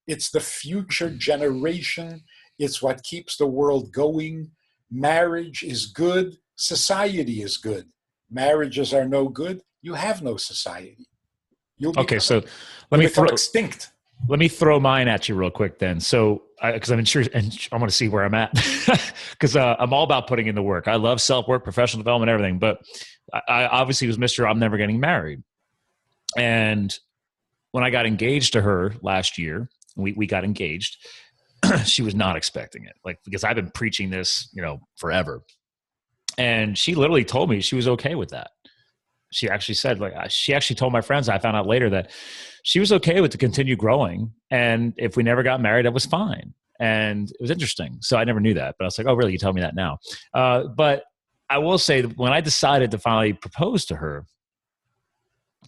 It's the future generation. It's what keeps the world going. Marriage is good. Society is good. Marriages are no good. You have no society. Let me throw mine at you real quick then. So because I'm sure, and I want to see where I'm at because I'm all about putting in the work. I love self-work, professional development, everything. But I obviously was Mr. I'm never getting married. And when I got engaged to her last year, we got engaged. She was not expecting it, like, because I've been preaching this, forever. And she literally told me she was okay with that. She actually said, she actually told my friends, I found out later, that she was okay with to continue growing. And if we never got married, that was fine. And it was interesting. So I never knew that, but I was like, oh, really? You tell me that now. But I will say that when I decided to finally propose to her,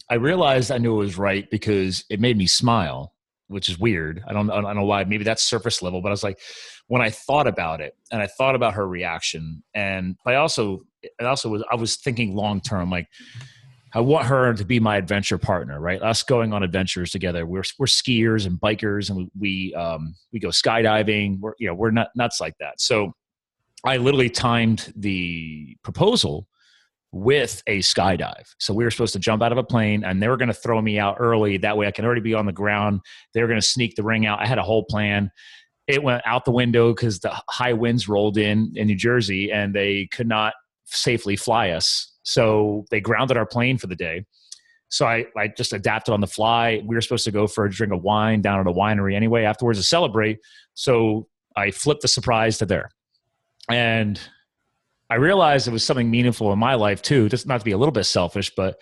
I realized I knew it was right because it made me smile, which is weird. I don't know why. Maybe that's surface level, but I was like, when I thought about it and I thought about her reaction, and I was thinking long term, like, I want her to be my adventure partner, right? Us going on adventures together. We're skiers and bikers, and we go skydiving. We're not nuts like that. So I literally timed the proposal with a skydive. So we were supposed to jump out of a plane, and they were going to throw me out early. That way I can already be on the ground. They were going to sneak the ring out. I had a whole plan. It went out the window because the high winds rolled in New Jersey, and they could not safely fly us. So they grounded our plane for the day. So I just adapted on the fly. We were supposed to go for a drink of wine down at a winery anyway afterwards to celebrate. So I flipped the surprise to there. And I realized it was something meaningful in my life too, just not to be a little bit selfish, but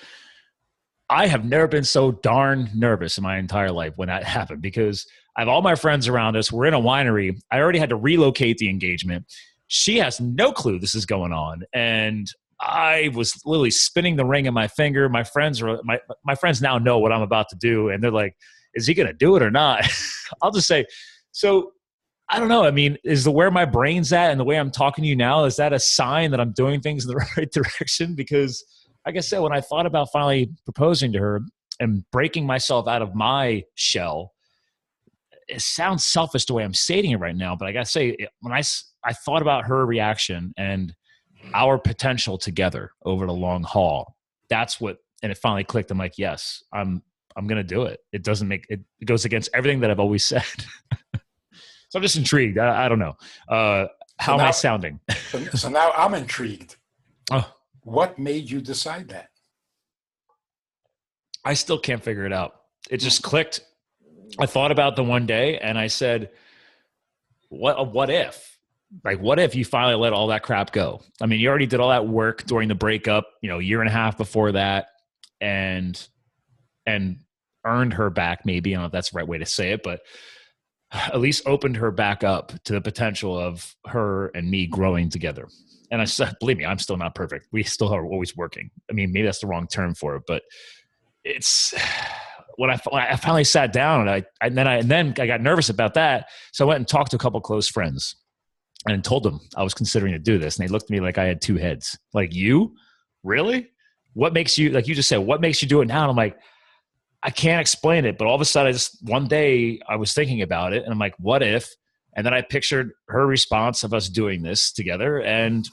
I have never been so darn nervous in my entire life when that happened, because I have all my friends around us. We're in a winery. I already had to relocate the engagement. She has no clue this is going on. And I was literally spinning the ring in my finger. My friends now know what I'm about to do. And they're like, is he going to do it or not? I'll just say, so I don't know. I mean, is where my brain's at and the way I'm talking to you now, is that a sign that I'm doing things in the right direction? Because like I said, when I thought about finally proposing to her and breaking myself out of my shell, it sounds selfish the way I'm stating it right now, but I got to say, when I thought about her reaction and our potential together over the long haul, and it finally clicked. I'm like, yes, I'm going to do it. It goes against everything that I've always said. So I'm just intrigued. I don't know. How am I sounding? So now I'm intrigued. Oh. What made you decide that? I still can't figure it out. It just clicked. I thought about the one day and I said, what if? Like, what if you finally let all that crap go? I mean, you already did all that work during the breakup, a year and a half before that, and earned her back, maybe. I don't know if that's the right way to say it, but at least opened her back up to the potential of her and me growing together. And I said, believe me, I'm still not perfect. We still are always working. I mean, maybe that's the wrong term for it, but it's when I finally sat down and then I got nervous about that. So I went and talked to a couple of close friends and told them I was considering to do this. And they looked at me like I had two heads. Like, you? Really? What makes you, like you just said, what makes you do it now? And I'm like, I can't explain it. But all of a sudden, one day I was thinking about it and I'm like, what if? And then I pictured her response of us doing this together. And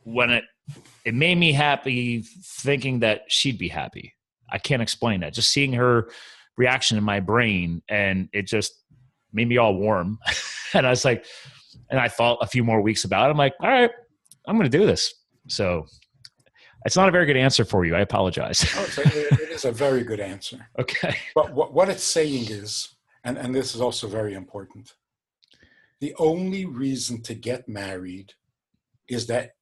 when it made me happy thinking that she'd be happy. I can't explain that. Just seeing her reaction in my brain, and it just made me all warm. And I was like, and I thought a few more weeks about it. I'm like, all right, I'm going to do this. So it's not a very good answer for you. I apologize. It is a very good answer. Okay. But what it's saying is, and this is also very important, the only reason to get married is that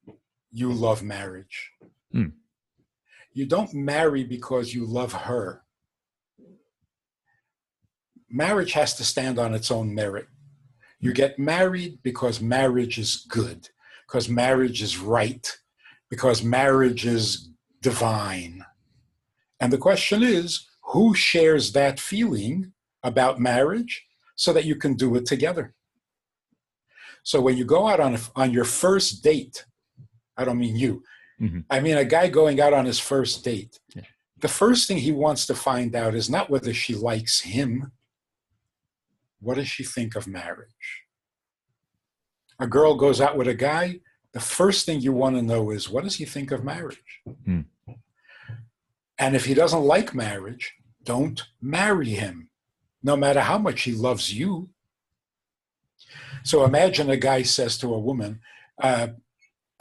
you love marriage. You don't marry because you love her. Marriage has to stand on its own merit. You get married because marriage is good, because marriage is right, because marriage is divine. And the question is, who shares that feeling about marriage so that you can do it together? So when you go out on your first date, I don't mean you, I mean a guy going out on his first date, the first thing he wants to find out is not whether she likes him. What does she think of marriage? A girl goes out with a guy, the first thing you want to know is, what does he think of marriage? And if he doesn't like marriage, don't marry him, no matter how much he loves you. So imagine a guy says to a woman, I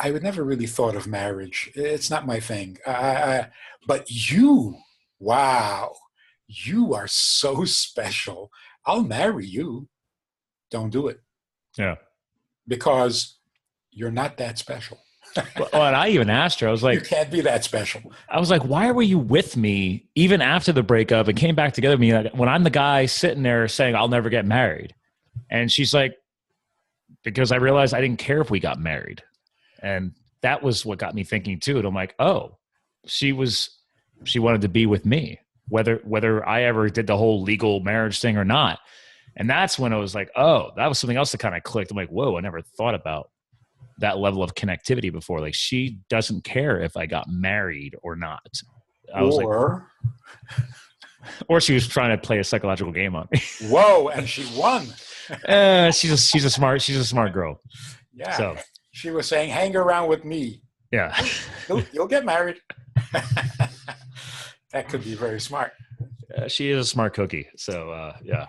would never really thought of marriage. It's not my thing. But you, wow, you are so special. I'll marry you. Don't do it. Yeah. Because you're not that special. Well, and I even asked her, I was like, you can't be that special. I was like, why were you with me even after the breakup and came back together with me when I'm the guy sitting there saying I'll never get married? And she's like, because I realized I didn't care if we got married. And that was what got me thinking too. And I'm like, oh, she wanted to be with me, whether I ever did the whole legal marriage thing or not. And that's when I was like, oh, that was something else that kind of clicked. I'm like, whoa, I never thought about that level of connectivity before. Like, she doesn't care if I got married or not. Or she was trying to play a psychological game on me. Whoa, and she won. She's a smart girl. Yeah. So she was saying, hang around with me. Yeah. You'll get married. That could be very smart. She is a smart cookie. So, yeah.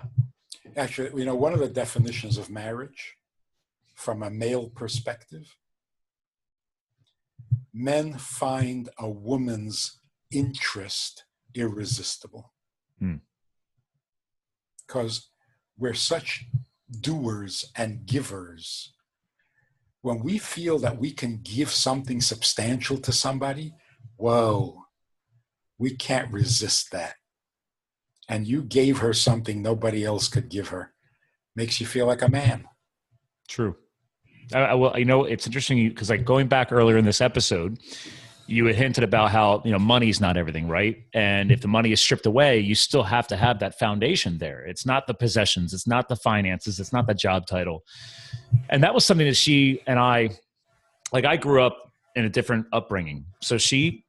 Actually, one of the definitions of marriage from a male perspective, men find a woman's interest irresistible. Because we're such doers and givers. When we feel that we can give something substantial to somebody, whoa, we can't resist that. And you gave her something nobody else could give her. Makes you feel like a man. True. Well, it's interesting because, like, going back earlier in this episode, you had hinted about how, money's not everything, right? And if the money is stripped away, you still have to have that foundation there. It's not the possessions. It's not the finances. It's not the job title. And that was something that she and I grew up in a different upbringing. So if you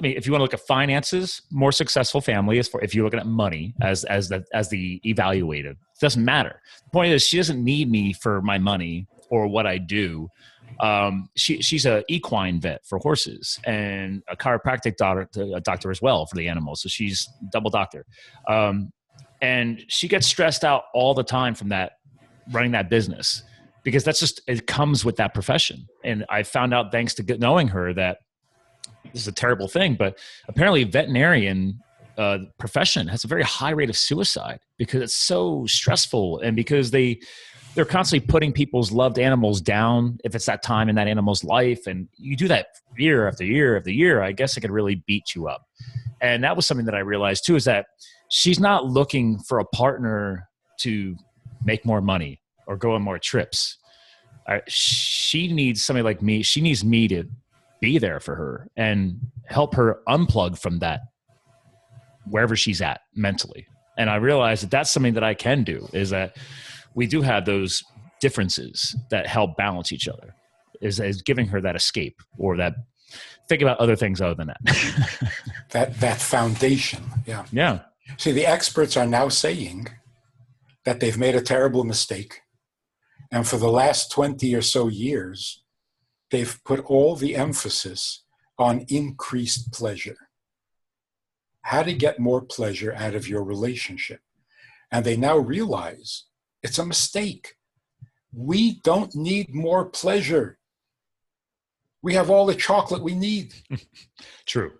want to look at finances, more successful family if you're looking at money as the evaluative, it doesn't matter. The point is, she doesn't need me for my money or what I do. She's a equine vet for horses and a chiropractic doctor as well for the animals. So she's double doctor. And she gets stressed out all the time from that, running that business, because it comes with that profession. And I found out, thanks to knowing her, that this is a terrible thing, but apparently veterinarian profession has a very high rate of suicide because it's so stressful, and because they're constantly putting people's loved animals down if it's that time in that animal's life. And you do that year after year after year, I guess it could really beat you up. And that was something that I realized too, is that she's not looking for a partner to make more money or go on more trips. She needs somebody like me. She needs me to be there for her and help her unplug from that, wherever she's at mentally. And I realized that that's something that I can do, is that we do have those differences that help balance each other, is giving her that escape, or that think about other things other than that. that foundation. Yeah. Yeah. See, the experts are now saying that they've made a terrible mistake. And for the last 20 or so years, they've put all the emphasis on increased pleasure. How to get more pleasure out of your relationship. And they now realize it's a mistake. We don't need more pleasure. We have all the chocolate we need. True.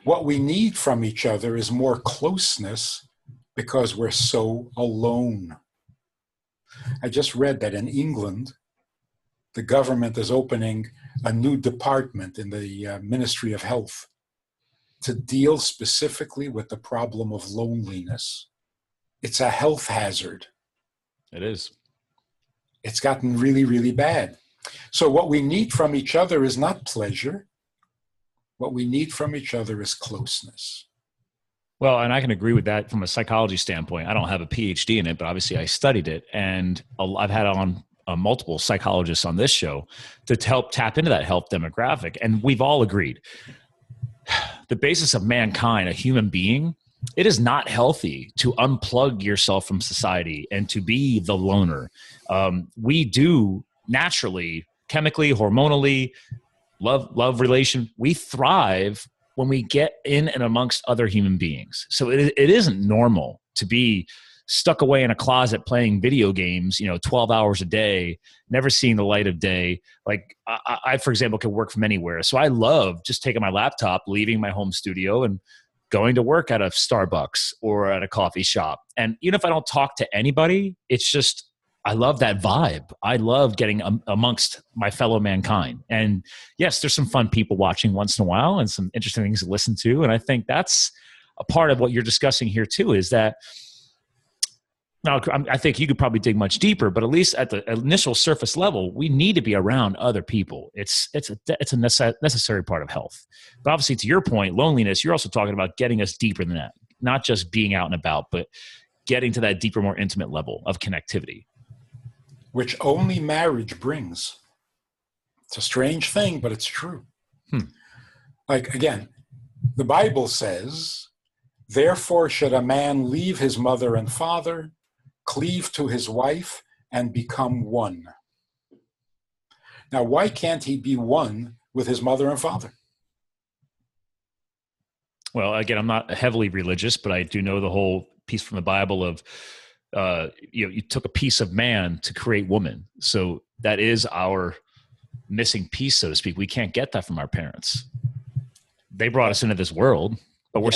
What we need from each other is more closeness, because we're so alone. I just read that in England, the government is opening a new department in the Ministry of Health to deal specifically with the problem of loneliness. It's a health hazard. It is. It's gotten really, really bad. So what we need from each other is not pleasure. What we need from each other is closeness. Well, and I can agree with that from a psychology standpoint. I don't have a PhD in it, but obviously I studied it. And I've had on multiple psychologists on this show to help tap into that health demographic. And we've all agreed the basis of mankind, a human being, it is not healthy to unplug yourself from society and to be the loner. We do naturally, chemically, hormonally, love relation. We thrive when we get in and amongst other human beings. So it isn't normal to be stuck away in a closet playing video games, 12 hours a day, never seeing the light of day. Like I, for example, can work from anywhere. So I love just taking my laptop, leaving my home studio and going to work at a Starbucks or at a coffee shop. And even if I don't talk to anybody, it's just, I love that vibe. I love getting amongst my fellow mankind. And yes, there's some fun people watching once in a while and some interesting things to listen to. And I think that's a part of what you're discussing here too, is that now I think you could probably dig much deeper, but at least at the initial surface level, we need to be around other people. It's a necessary part of health. But obviously, to your point, loneliness, you're also talking about getting us deeper than that, not just being out and about, but getting to that deeper, more intimate level of connectivity. Which only marriage brings. It's a strange thing, but it's true. Like, again, the Bible says, therefore should a man leave his mother and father, cleave to his wife, and become one. Now, why can't he be one with his mother and father? Well, again, I'm not heavily religious, but I do know the whole piece from the Bible of, you took a piece of man to create woman. So that is our missing piece, so to speak. We can't get that from our parents. They brought us into this world, but we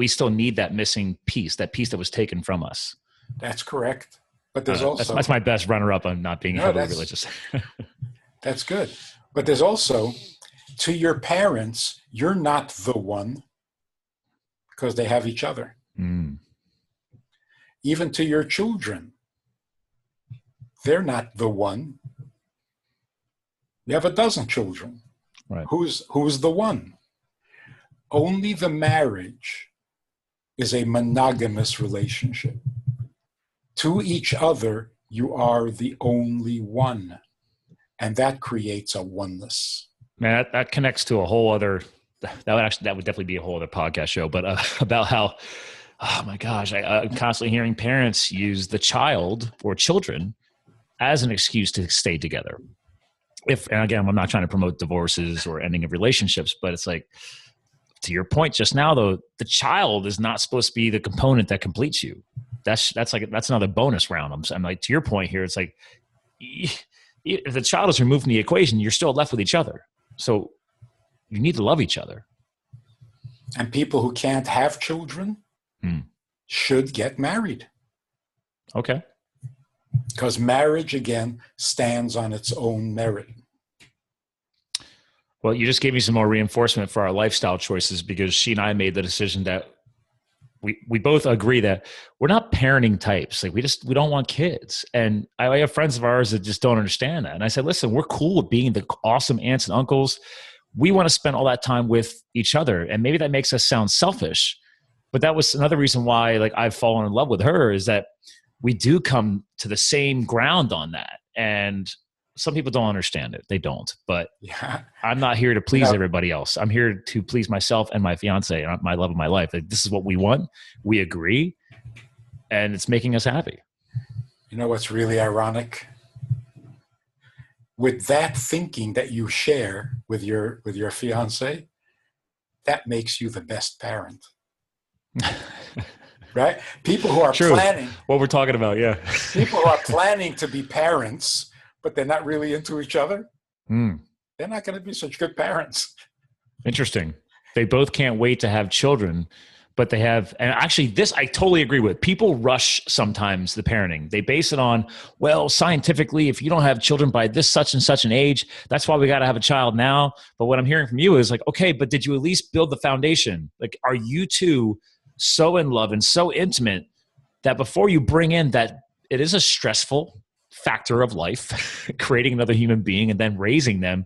still need that missing piece, that piece that was taken from us. That's correct. But there's also... That's my best runner-up on not being heavily religious. That's good. But there's also, to your parents, you're not the one because they have each other. Even to your children, they're not the one. You have a dozen children. Right. Who's the one? Only the marriage is a monogamous relationship. To each other, you are the only one. And that creates a oneness. Man, that connects to a whole other, that would definitely be a whole other podcast show, but about how, oh my gosh, I'm constantly hearing parents use the child or children as an excuse to stay together. And again, I'm not trying to promote divorces or ending of relationships, but it's like, to your point just now, though, the child is not supposed to be the component that completes you. That's another bonus round. I'm like, to your point here, it's like, if the child is removed from the equation, you're still left with each other. So you need to love each other. And people who can't have children should get married. Okay. Because marriage, again, stands on its own merit. Well, you just gave me some more reinforcement for our lifestyle choices, because she and I made the decision that we both agree that we're not parenting types. Like we don't want kids. And I have friends of ours that just don't understand that. And I said, listen, we're cool with being the awesome aunts and uncles. We want to spend all that time with each other. And maybe that makes us sound selfish, but that was another reason why, like, I've fallen in love with her, is that we do come to the same ground on that. And some people don't understand it. They don't, but I'm not here to please everybody else. I'm here to please myself and my fiance and my love of my life. Like, this is what we want. We agree, and it's making us happy. You know what's really ironic? With that thinking that you share with your fiance, that makes you the best parent. Right? People who are planning. What we're talking about, yeah. People who are planning to be parents, but they're not really into each other, they're not going to be such good parents. Interesting. They both can't wait to have children, but they have, and actually this I totally agree with. People rush sometimes the parenting. They base it on, well, scientifically, if you don't have children by this such and such an age, that's why we got to have a child now. But what I'm hearing from you is like, okay, but did you at least build the foundation? Like, are you two so in love and so intimate that before you bring in that, it is a stressful factor of life, creating another human being and then raising them.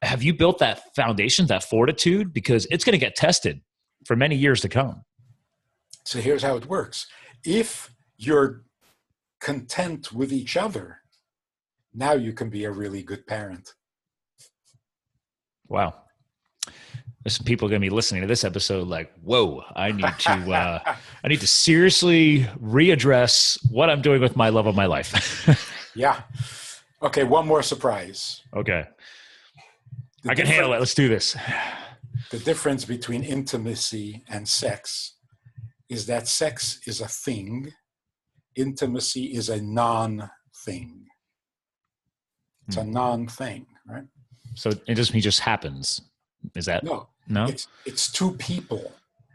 Have you built that foundation, that fortitude? Because it's going to get tested for many years to come. So here's how it works. If you're content with each other, now you can be a really good parent. Wow. There's some people are going to be listening to this episode like, whoa, I need to seriously readdress what I'm doing with my love of my life. Yeah. Okay, one more surprise. Okay. I can handle it. Let's do this. The difference between intimacy and sex is that sex is a thing Intimacy is a non-thing. It's a non-thing, right? So it just happens. Is that no? It's two people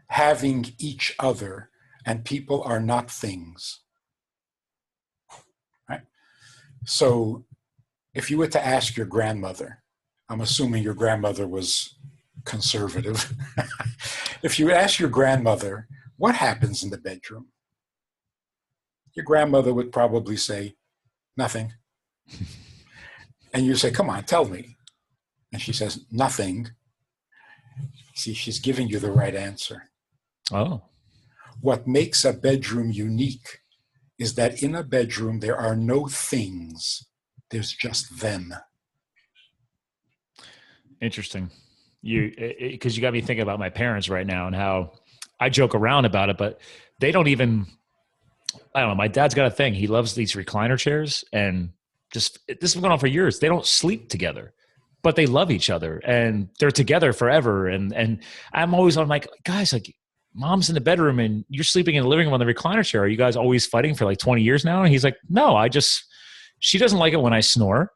having each other, and people are not things, right? So if you were to ask your grandmother, I'm assuming your grandmother was conservative. If you ask your grandmother, what happens in the bedroom? Your grandmother would probably say, nothing. And you say, come on, tell me. And she says, nothing. See, she's giving you the right answer. Oh. What makes a bedroom unique is that in a bedroom, there are no things. There's just them. Interesting. Because you got me thinking about my parents right now and how I joke around about it, but they don't even, I don't know. My dad's got a thing. He loves these recliner chairs, and this has been going on for years. They don't sleep together, but they love each other and they're together forever. And I'm always on like, guys, like mom's in the bedroom and you're sleeping in the living room on the recliner chair. Are you guys always fighting for like 20 years now? And he's like, no, she doesn't like it when I snore.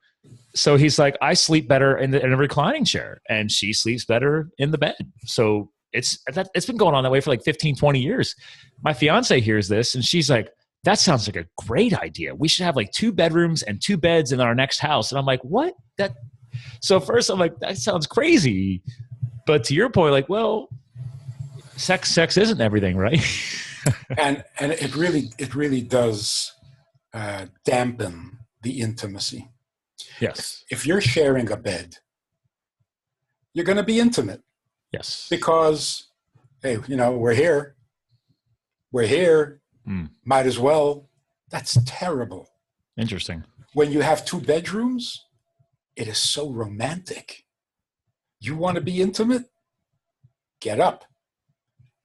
So he's like, I sleep better in a reclining chair, and she sleeps better in the bed. So it's been going on that way for like 15, 20 years. My fiance hears this and she's like, that sounds like a great idea. We should have like 2 bedrooms and 2 beds in our next house. And I'm like, what? So first I'm like, that sounds crazy. But to your point, like, well, sex isn't everything, right? and it really does dampen the intimacy. Yes. If you're sharing a bed, you're going to be intimate. Yes. Because, hey, we're here. Might as well. That's terrible. Interesting. When you have 2 bedrooms, it is so romantic. You want to be intimate? Get up.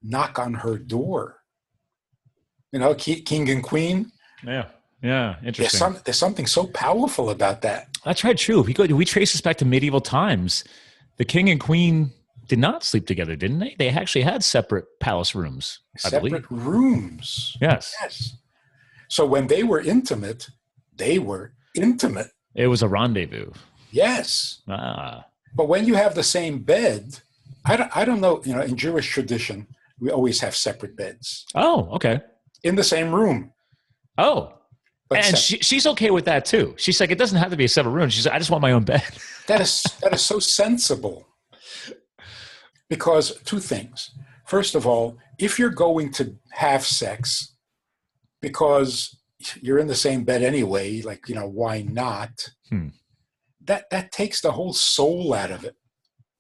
Knock on her door. King and queen. Yeah. Yeah. Interesting. There's something so powerful about that. That's right. True. We trace this back to medieval times. The king and queen did not sleep together, didn't they? They actually had separate palace rooms. Separate rooms. Yes. So when they were intimate, they were intimate. It was a rendezvous. Yes. But when you have the same bed, I don't know, in Jewish tradition, we always have separate beds. Oh, okay. In the same room. Oh. And she's okay with that too. She's like, it doesn't have to be a separate room. She's like, I just want my own bed. That is so sensible. Because 2 things. First of all, if you're going to have sex because you're in the same bed anyway, like, why not? That takes the whole soul out of it.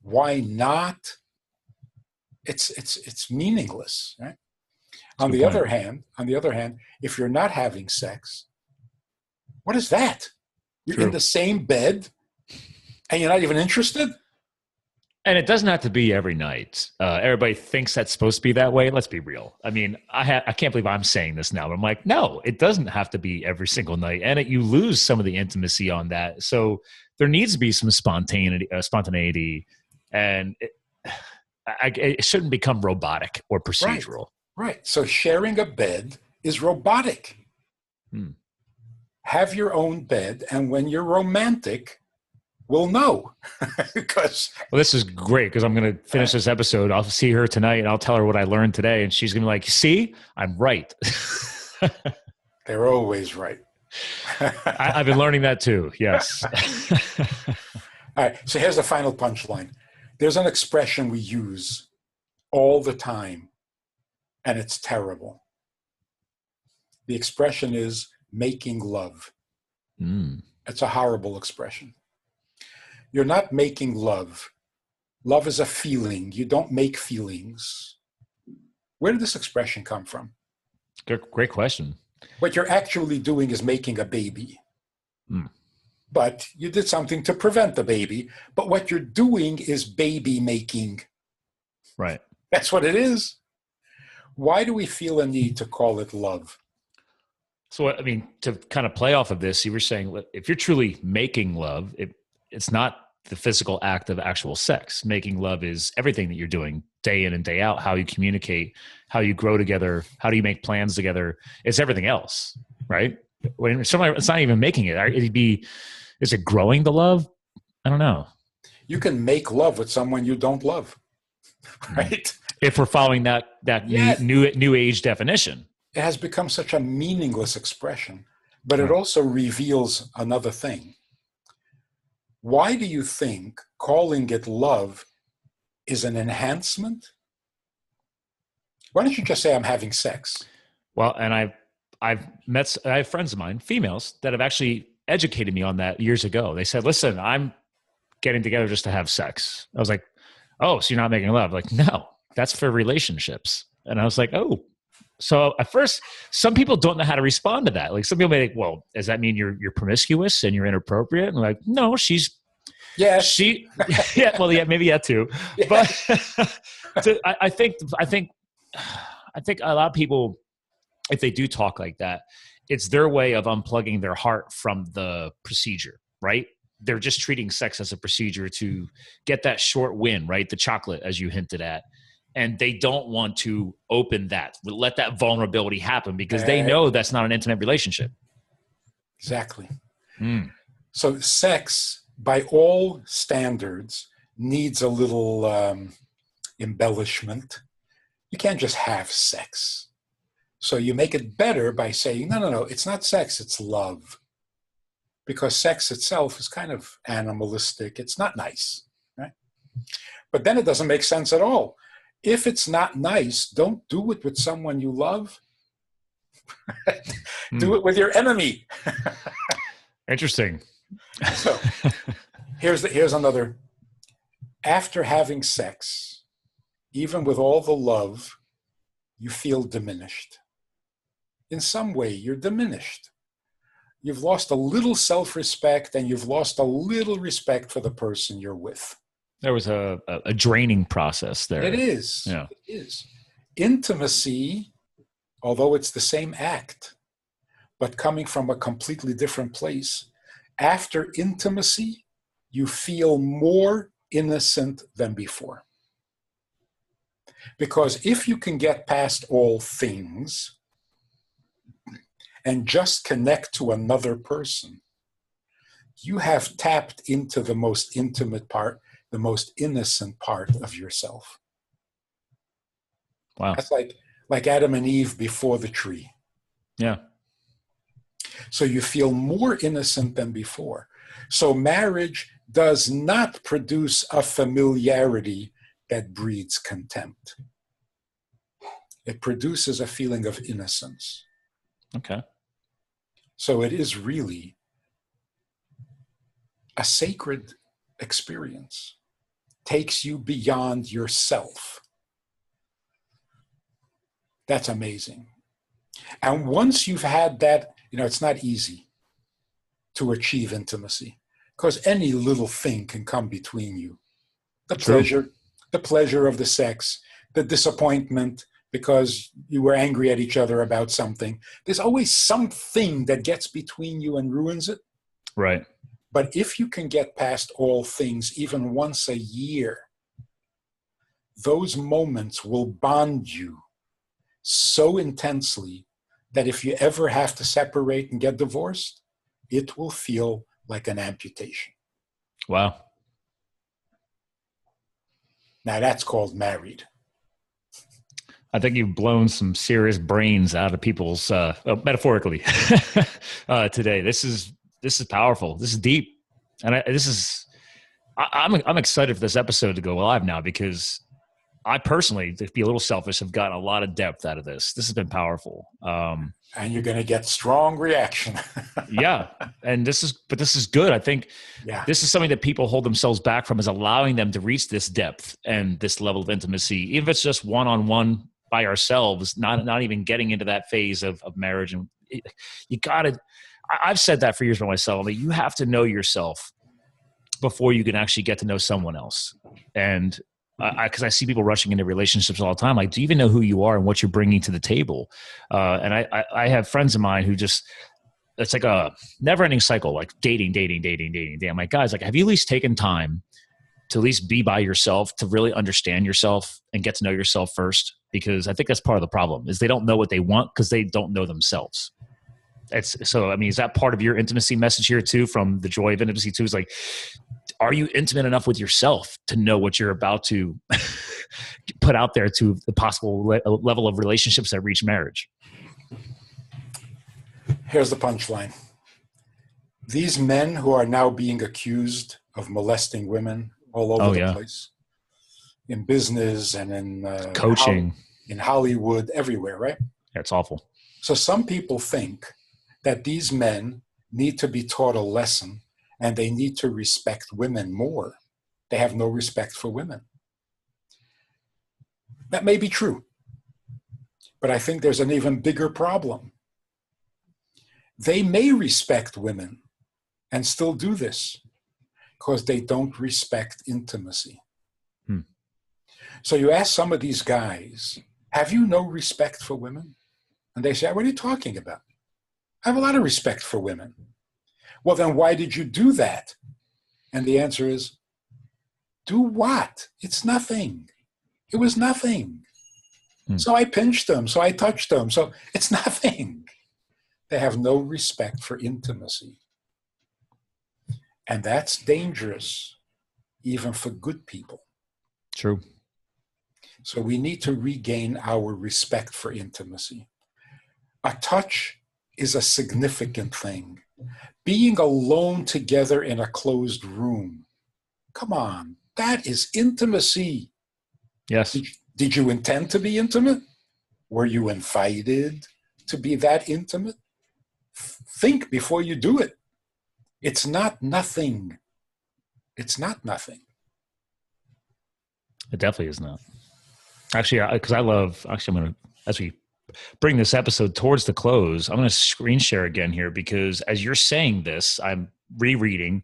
Why not? It's meaningless, right? On the other hand, if you're not having sex, what is that? You're in the same bed and you're not even interested? And it doesn't have to be every night. Everybody thinks that's supposed to be that way. Let's be real. I mean, I can't believe I'm saying this now, but I'm like, no, it doesn't have to be every single night. And you lose some of the intimacy on that. So there needs to be some spontaneity, and it shouldn't become robotic or procedural. Right. So sharing a bed is robotic. Have your own bed, and when you're romantic, we'll know. Because this is great, because I'm going to finish this episode. I'll see her tonight, and I'll tell her what I learned today, and she's going to be like, see, I'm right. They're always right. I've been learning that too. Yes. All right. So here's the final punchline. There's an expression we use all the time, and it's terrible. The expression is making love. It's a horrible expression. You're not making love. Love is a feeling. You don't make feelings. Where did this expression come from? Great question. What you're actually doing is making a baby. But you did something to prevent the baby. But what you're doing is baby making. Right. That's what it is. Why do we feel a need to call it love? So, I mean, to kind of play off of this, you were saying if you're truly making love, it's not the physical act of actual sex. Making love is everything that you're doing day in and day out, how you communicate, how you grow together, how do you make plans together. It's everything else, right? When somebody, it's not even making it. Is it growing the love? I don't know. You can make love with someone you don't love, right? If we're following that Yes. new age definition. It has become such a meaningless expression, but it Right. also reveals another thing. Why do you think calling it love is an enhancement? Why don't you just say I'm having sex? Well, and I have friends of mine, females, that have actually educated me on that years ago. They said, listen, I'm getting together just to have sex. I was like, oh, so you're not making love? Like, no, that's for relationships. And I was like, oh. So at first, some people don't know how to respond to that. Like some people may think, well, does that mean you're promiscuous and you're inappropriate? And I'm like, no, yeah, maybe that too. Yeah. But so I think a lot of people, if they do talk like that, it's their way of unplugging their heart from the procedure, right? They're just treating sex as a procedure to get that short win, right? The chocolate, as you hinted at. And they don't want to open that, let that vulnerability happen because they know that's not an intimate relationship. Exactly. So sex, by all standards, needs a little embellishment. You can't just have sex. So you make it better by saying, no, it's not sex, it's love. Because sex itself is kind of animalistic. It's not nice, right? But then it doesn't make sense at all. If it's not nice, don't do it with someone you love. Do it with your enemy. Interesting. So here's another. After having sex, even with all the love, you feel diminished. In some way, you're diminished. You've lost a little self-respect and you've lost a little respect for the person you're with. There was a draining process there. It is. Yeah. It is. Intimacy, although it's the same act, but coming from a completely different place, after intimacy, you feel more innocent than before. Because if you can get past all things and just connect to another person, you have tapped into the most intimate part, the most innocent part of yourself. Wow. That's like Adam and Eve before the tree. Yeah. So you feel more innocent than before. So marriage does not produce a familiarity that breeds contempt. It produces a feeling of innocence. Okay. So it is really a sacred experience. Takes you beyond yourself. That's amazing. And once you've had that, it's not easy to achieve intimacy because any little thing can come between you. The pleasure of the sex, the disappointment because you were angry at each other about something. There's always something that gets between you and ruins it. Right. But if you can get past all things, even once a year, those moments will bond you so intensely that if you ever have to separate and get divorced, it will feel like an amputation. Wow. Now that's called married. I think you've blown some serious brains out of people's, metaphorically, today. This is powerful. This is deep, and I'm excited for this episode to go live now because I personally, to be a little selfish, have gotten a lot of depth out of this. This has been powerful. And you're going to get strong reaction. Yeah, and this is good. I think this is something that people hold themselves back from, is allowing them to reach this depth and this level of intimacy, even if it's just one-on-one by ourselves, not even getting into that phase of marriage. And you got to. I've said that for years by myself. I mean, you have to know yourself before you can actually get to know someone else. And because I see people rushing into relationships all the time, like, do you even know who you are and what you're bringing to the table? And I have friends of mine who just, it's like a never ending cycle, like dating. I'm like, guys, like, have you at least taken time to at least be by yourself, to really understand yourself and get to know yourself first? Because I think that's part of the problem, is they don't know what they want because they don't know themselves. So, I mean, is that part of your intimacy message here too, from the joy of intimacy too? Is like, are you intimate enough with yourself to know what you're about to put out there to the possible level of relationships that reach marriage? Here's the punchline. These men who are now being accused of molesting women all over the place, in business and in coaching, in Hollywood, everywhere, right? That's awful. So some people think that these men need to be taught a lesson and they need to respect women more. They have no respect for women. That may be true, but I think there's an even bigger problem. They may respect women and still do this because they don't respect intimacy. So you ask some of these guys, have you no respect for women? And they say, what are you talking about? I have a lot of respect for women. Well, then why did you do that? And the answer is, do what? It's nothing. It was nothing. So I pinched them, so I touched them, so it's nothing. They have no respect for intimacy. And that's dangerous, even for good people. True. So we need to regain our respect for intimacy. A touch is a significant thing. Being alone together in a closed room, come on, that is intimacy. Yes. Did you intend to be intimate? Were you invited to be that intimate? Think before you do it. It's not nothing. It's not nothing. It definitely is not. Actually, because I'm going to, as we bring this episode towards the close, I'm going to screen share again here, because as you're saying this, I'm rereading.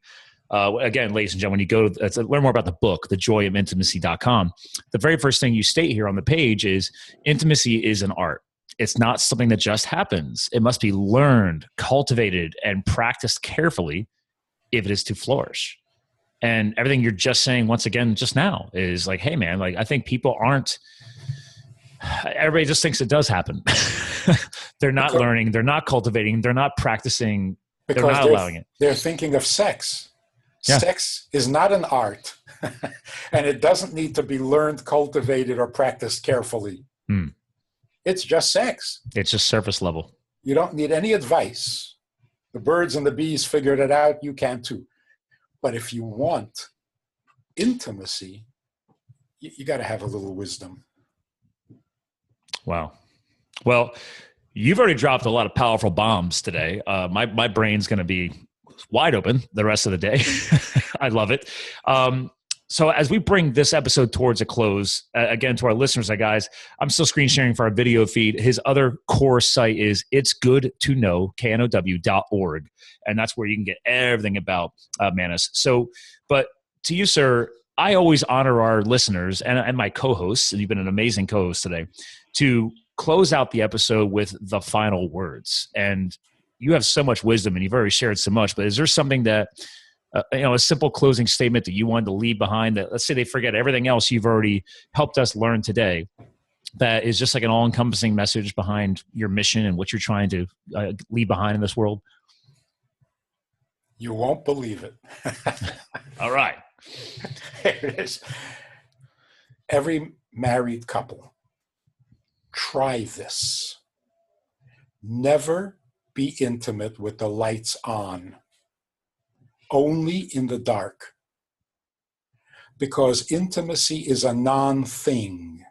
Again, ladies and gentlemen, you go to learn more about the book, thejoyofIntimacy.com. The very first thing you state here on the page is intimacy is an art. It's not something that just happens. It must be learned, cultivated, and practiced carefully if it is to flourish. And everything you're just saying once again just now is like, hey man, like I think people aren't, everybody just thinks it does happen. They're not learning, they're not cultivating, they're not practicing, they're not allowing it. They're thinking of sex. Yeah. Sex is not an art, and it doesn't need to be learned, cultivated, or practiced carefully. It's just sex. It's just surface level. You don't need any advice. The birds and the bees figured it out. You can too. But if you want intimacy, you got to have a little wisdom. Wow. Well, you've already dropped a lot of powerful bombs today. My brain's going to be wide open the rest of the day. I love it. So as we bring this episode towards a close, again, to our listeners, guys, I'm still screen sharing for our video feed. His other core site is itsgoodtoknow.org. And that's where you can get everything about Manis. So, but to you, sir, I always honor our listeners and my co-hosts, and you've been an amazing co-host today, to close out the episode with the final words. And you have so much wisdom and you've already shared so much, but is there something that, a simple closing statement that you wanted to leave behind, that let's say they forget everything else you've already helped us learn today, that is just like an all-encompassing message behind your mission and what you're trying to leave behind in this world? You won't believe it. All right. Here it is. Every married couple, try this. Never be intimate with the lights on. Only in the dark. Because intimacy is a non-thing.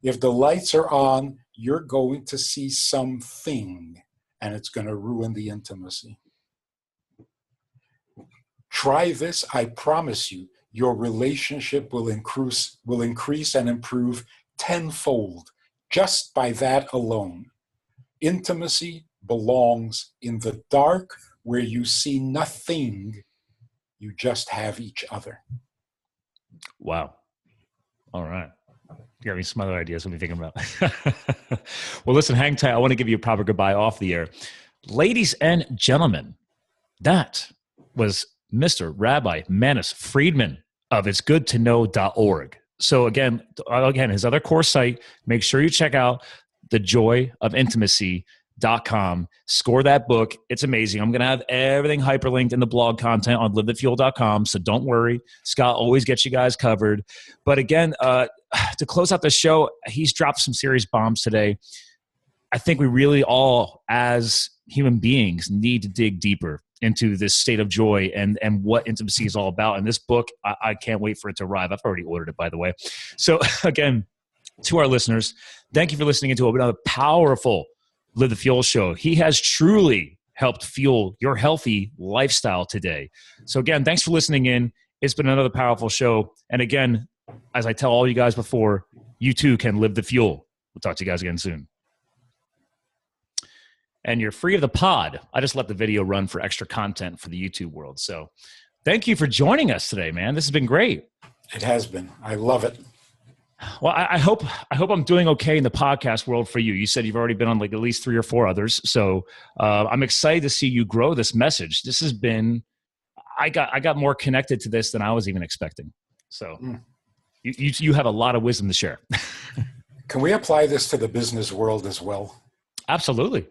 If the lights are on, you're going to see something, and it's going to ruin the intimacy. Try this, I promise you, your relationship will increase and improve tenfold just by that alone. Intimacy belongs in the dark, where you see nothing, you just have each other. Wow. All right. You got me some other ideas what are you thinking about? Well, listen, hang tight. I want to give you a proper goodbye off the air. Ladies and gentlemen, that was Mr. Rabbi Manis Friedman of itsgoodtoknow.org. So again, his other core site, make sure you check out thejoyofintimacy.com. Score that book. It's amazing. I'm going to have everything hyperlinked in the blog content on livethefuel.com. So don't worry. Scott always gets you guys covered. But again, to close out the show, he's dropped some serious bombs today. I think we really all, as human beings, need to dig deeper into this state of joy and what intimacy is all about. And this book, I can't wait for it to arrive. I've already ordered it, by the way. So again, to our listeners, thank you for listening into another powerful Live the Fuel show. He has truly helped fuel your healthy lifestyle today. So again, thanks for listening in. It's been another powerful show. And again, as I tell all you guys before, you too can live the fuel. We'll talk to you guys again soon. And you're free of the pod. I just let the video run for extra content for the YouTube world. So thank you for joining us today, man. This has been great. It has been. I love it. Well, I hope I'm doing okay in the podcast world for you. You said you've already been on like at least 3 or 4 others. So I'm excited to see you grow this message. This has been, I got more connected to this than I was even expecting. So you have a lot of wisdom to share. Can we apply this to the business world as well? Absolutely.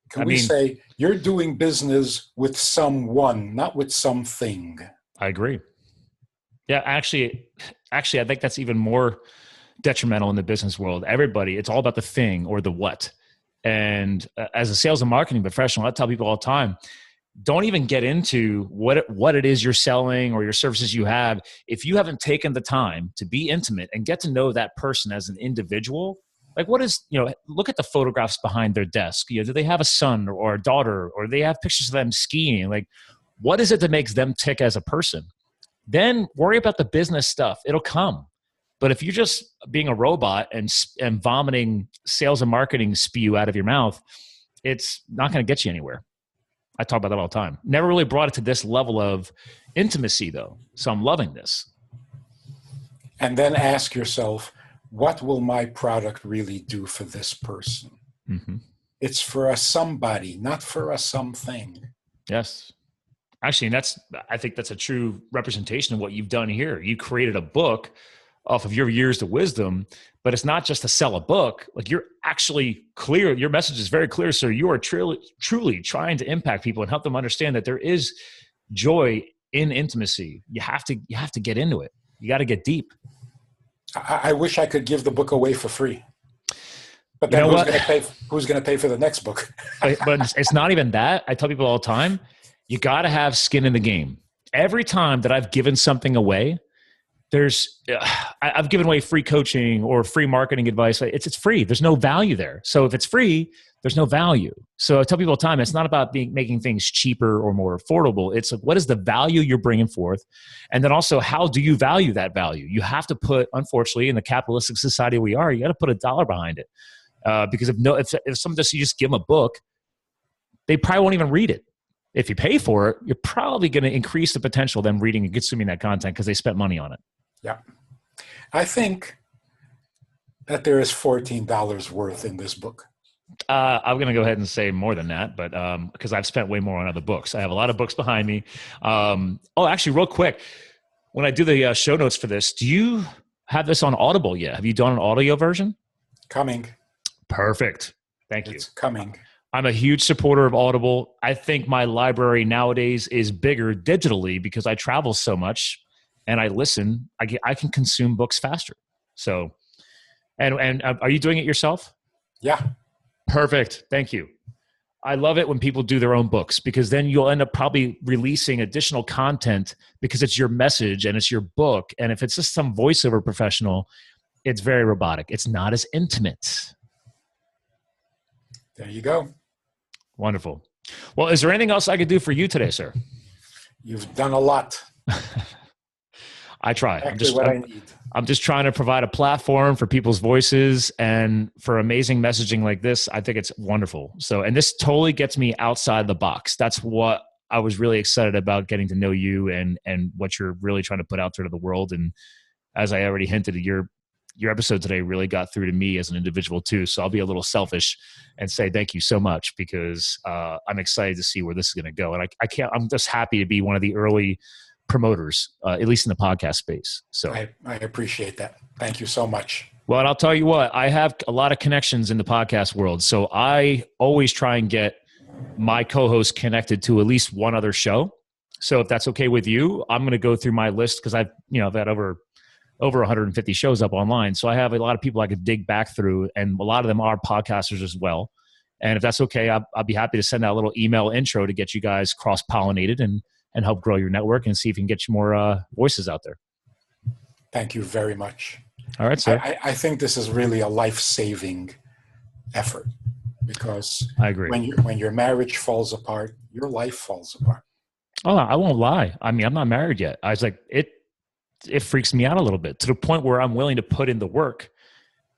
Can we say you're doing business with someone, not with something? I agree. Yeah, actually, I think that's even more detrimental in the business world. Everybody, it's all about the thing or the what. And as a sales and marketing professional, I tell people all the time, don't even get into what it is you're selling or your services you have. If you haven't taken the time to be intimate and get to know that person as an individual, like look at the photographs behind their desk. Do they have a son or a daughter, or they have pictures of them skiing? Like, what is it that makes them tick as a person? Then worry about the business stuff. It'll come. But if you're just being a robot and vomiting sales and marketing spew out of your mouth, it's not going to get you anywhere. I talk about that all the time. Never really brought it to this level of intimacy, though. So I'm loving this. And then ask yourself, what will my product really do for this person? Mm-hmm. It's for a somebody, not for a something. Yes. Actually, I think that's a true representation of what you've done here. You created a book off of your years of wisdom, but it's not just to sell a book. Like, you're actually clear. Your message is very clear, sir. You are truly trying to impact people and help them understand that there is joy in intimacy. You have to get into it. You got to get deep. I wish I could give the book away for free. But then who's going to pay for the next book? But it's not even that. I tell people all the time, you got to have skin in the game. Every time that I've given something away, I've given away free coaching or free marketing advice. It's free. There's no value there. So if it's free, there's no value. So I tell people all the time, it's not about making things cheaper or more affordable. It's like, what is the value you're bringing forth? And then also, how do you value that value? You have to put, unfortunately, in the capitalistic society we are, you got to put $1 behind it. Because if someone you just give them a book, they probably won't even read it. If you pay for it, you're probably going to increase the potential of them reading and consuming that content because they spent money on it. Yeah. I think that there is $14 worth in this book. I'm going to go ahead and say more than that, but because I've spent way more on other books. I have a lot of books behind me. Actually, real quick, when I do the show notes for this, do you have this on Audible yet? Have you done an audio version? Coming. Perfect. Thank you. It's coming. I'm a huge supporter of Audible. I think my library nowadays is bigger digitally because I travel so much and I listen. I can consume books faster. So, and are you doing it yourself? Yeah. Perfect. Thank you. I love it when people do their own books because then you'll end up probably releasing additional content because it's your message and it's your book. And if it's just some voiceover professional, it's very robotic. It's not as intimate. There you go. Wonderful. Well, is there anything else I could do for you today, sir? You've done a lot. I try. Exactly I need. I'm just trying to provide a platform for people's voices and for amazing messaging like this. I think it's wonderful. So, and this totally gets me outside the box. That's what I was really excited about, getting to know you and what you're really trying to put out there to the world. And as I already hinted, you're your episode today really got through to me as an individual too. So I'll be a little selfish and say thank you so much, because I'm excited to see where this is going to go. And I'm just happy to be one of the early promoters, at least in the podcast space. So I appreciate that. Thank you so much. Well, and I'll tell you what, I have a lot of connections in the podcast world. So I always try and get my co-host connected to at least one other show. So if that's okay with you, I'm going to go through my list, because I've had over 150 shows up online. So I have a lot of people I could dig back through, and a lot of them are podcasters as well. And if that's okay, I'll be happy to send out a little email intro to get you guys cross-pollinated and help grow your network and see if you can get you more voices out there. Thank you very much. All right, sir. I think this is really a life-saving effort, because I agree. When your marriage falls apart, your life falls apart. Oh, I won't lie. I mean, I'm not married yet. I was like, it freaks me out a little bit, to the point where I'm willing to put in the work,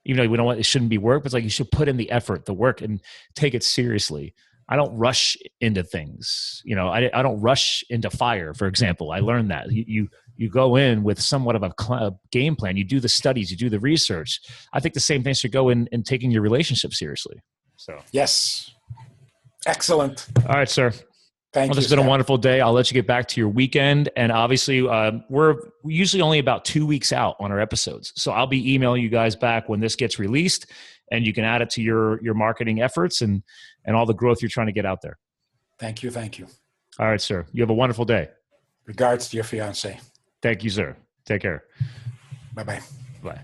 even though we don't want, it shouldn't be work, but it's like you should put in the effort, the work, and take it seriously. I don't rush into things. I don't rush into fire, for example. I learned that you go in with somewhat of a game plan. You do the studies, you do the research. I think the same thing should go in taking your relationship seriously. So yes, excellent. All right, sir. Thank you. It's been a wonderful day. I'll let you get back to your weekend. And obviously, we're usually only about 2 weeks out on our episodes. So I'll be emailing you guys back when this gets released, and you can add it to your marketing efforts and all the growth you're trying to get out there. Thank you. Thank you. All right, sir. You have a wonderful day. Regards to your fiance. Thank you, sir. Take care. Bye-bye. Bye.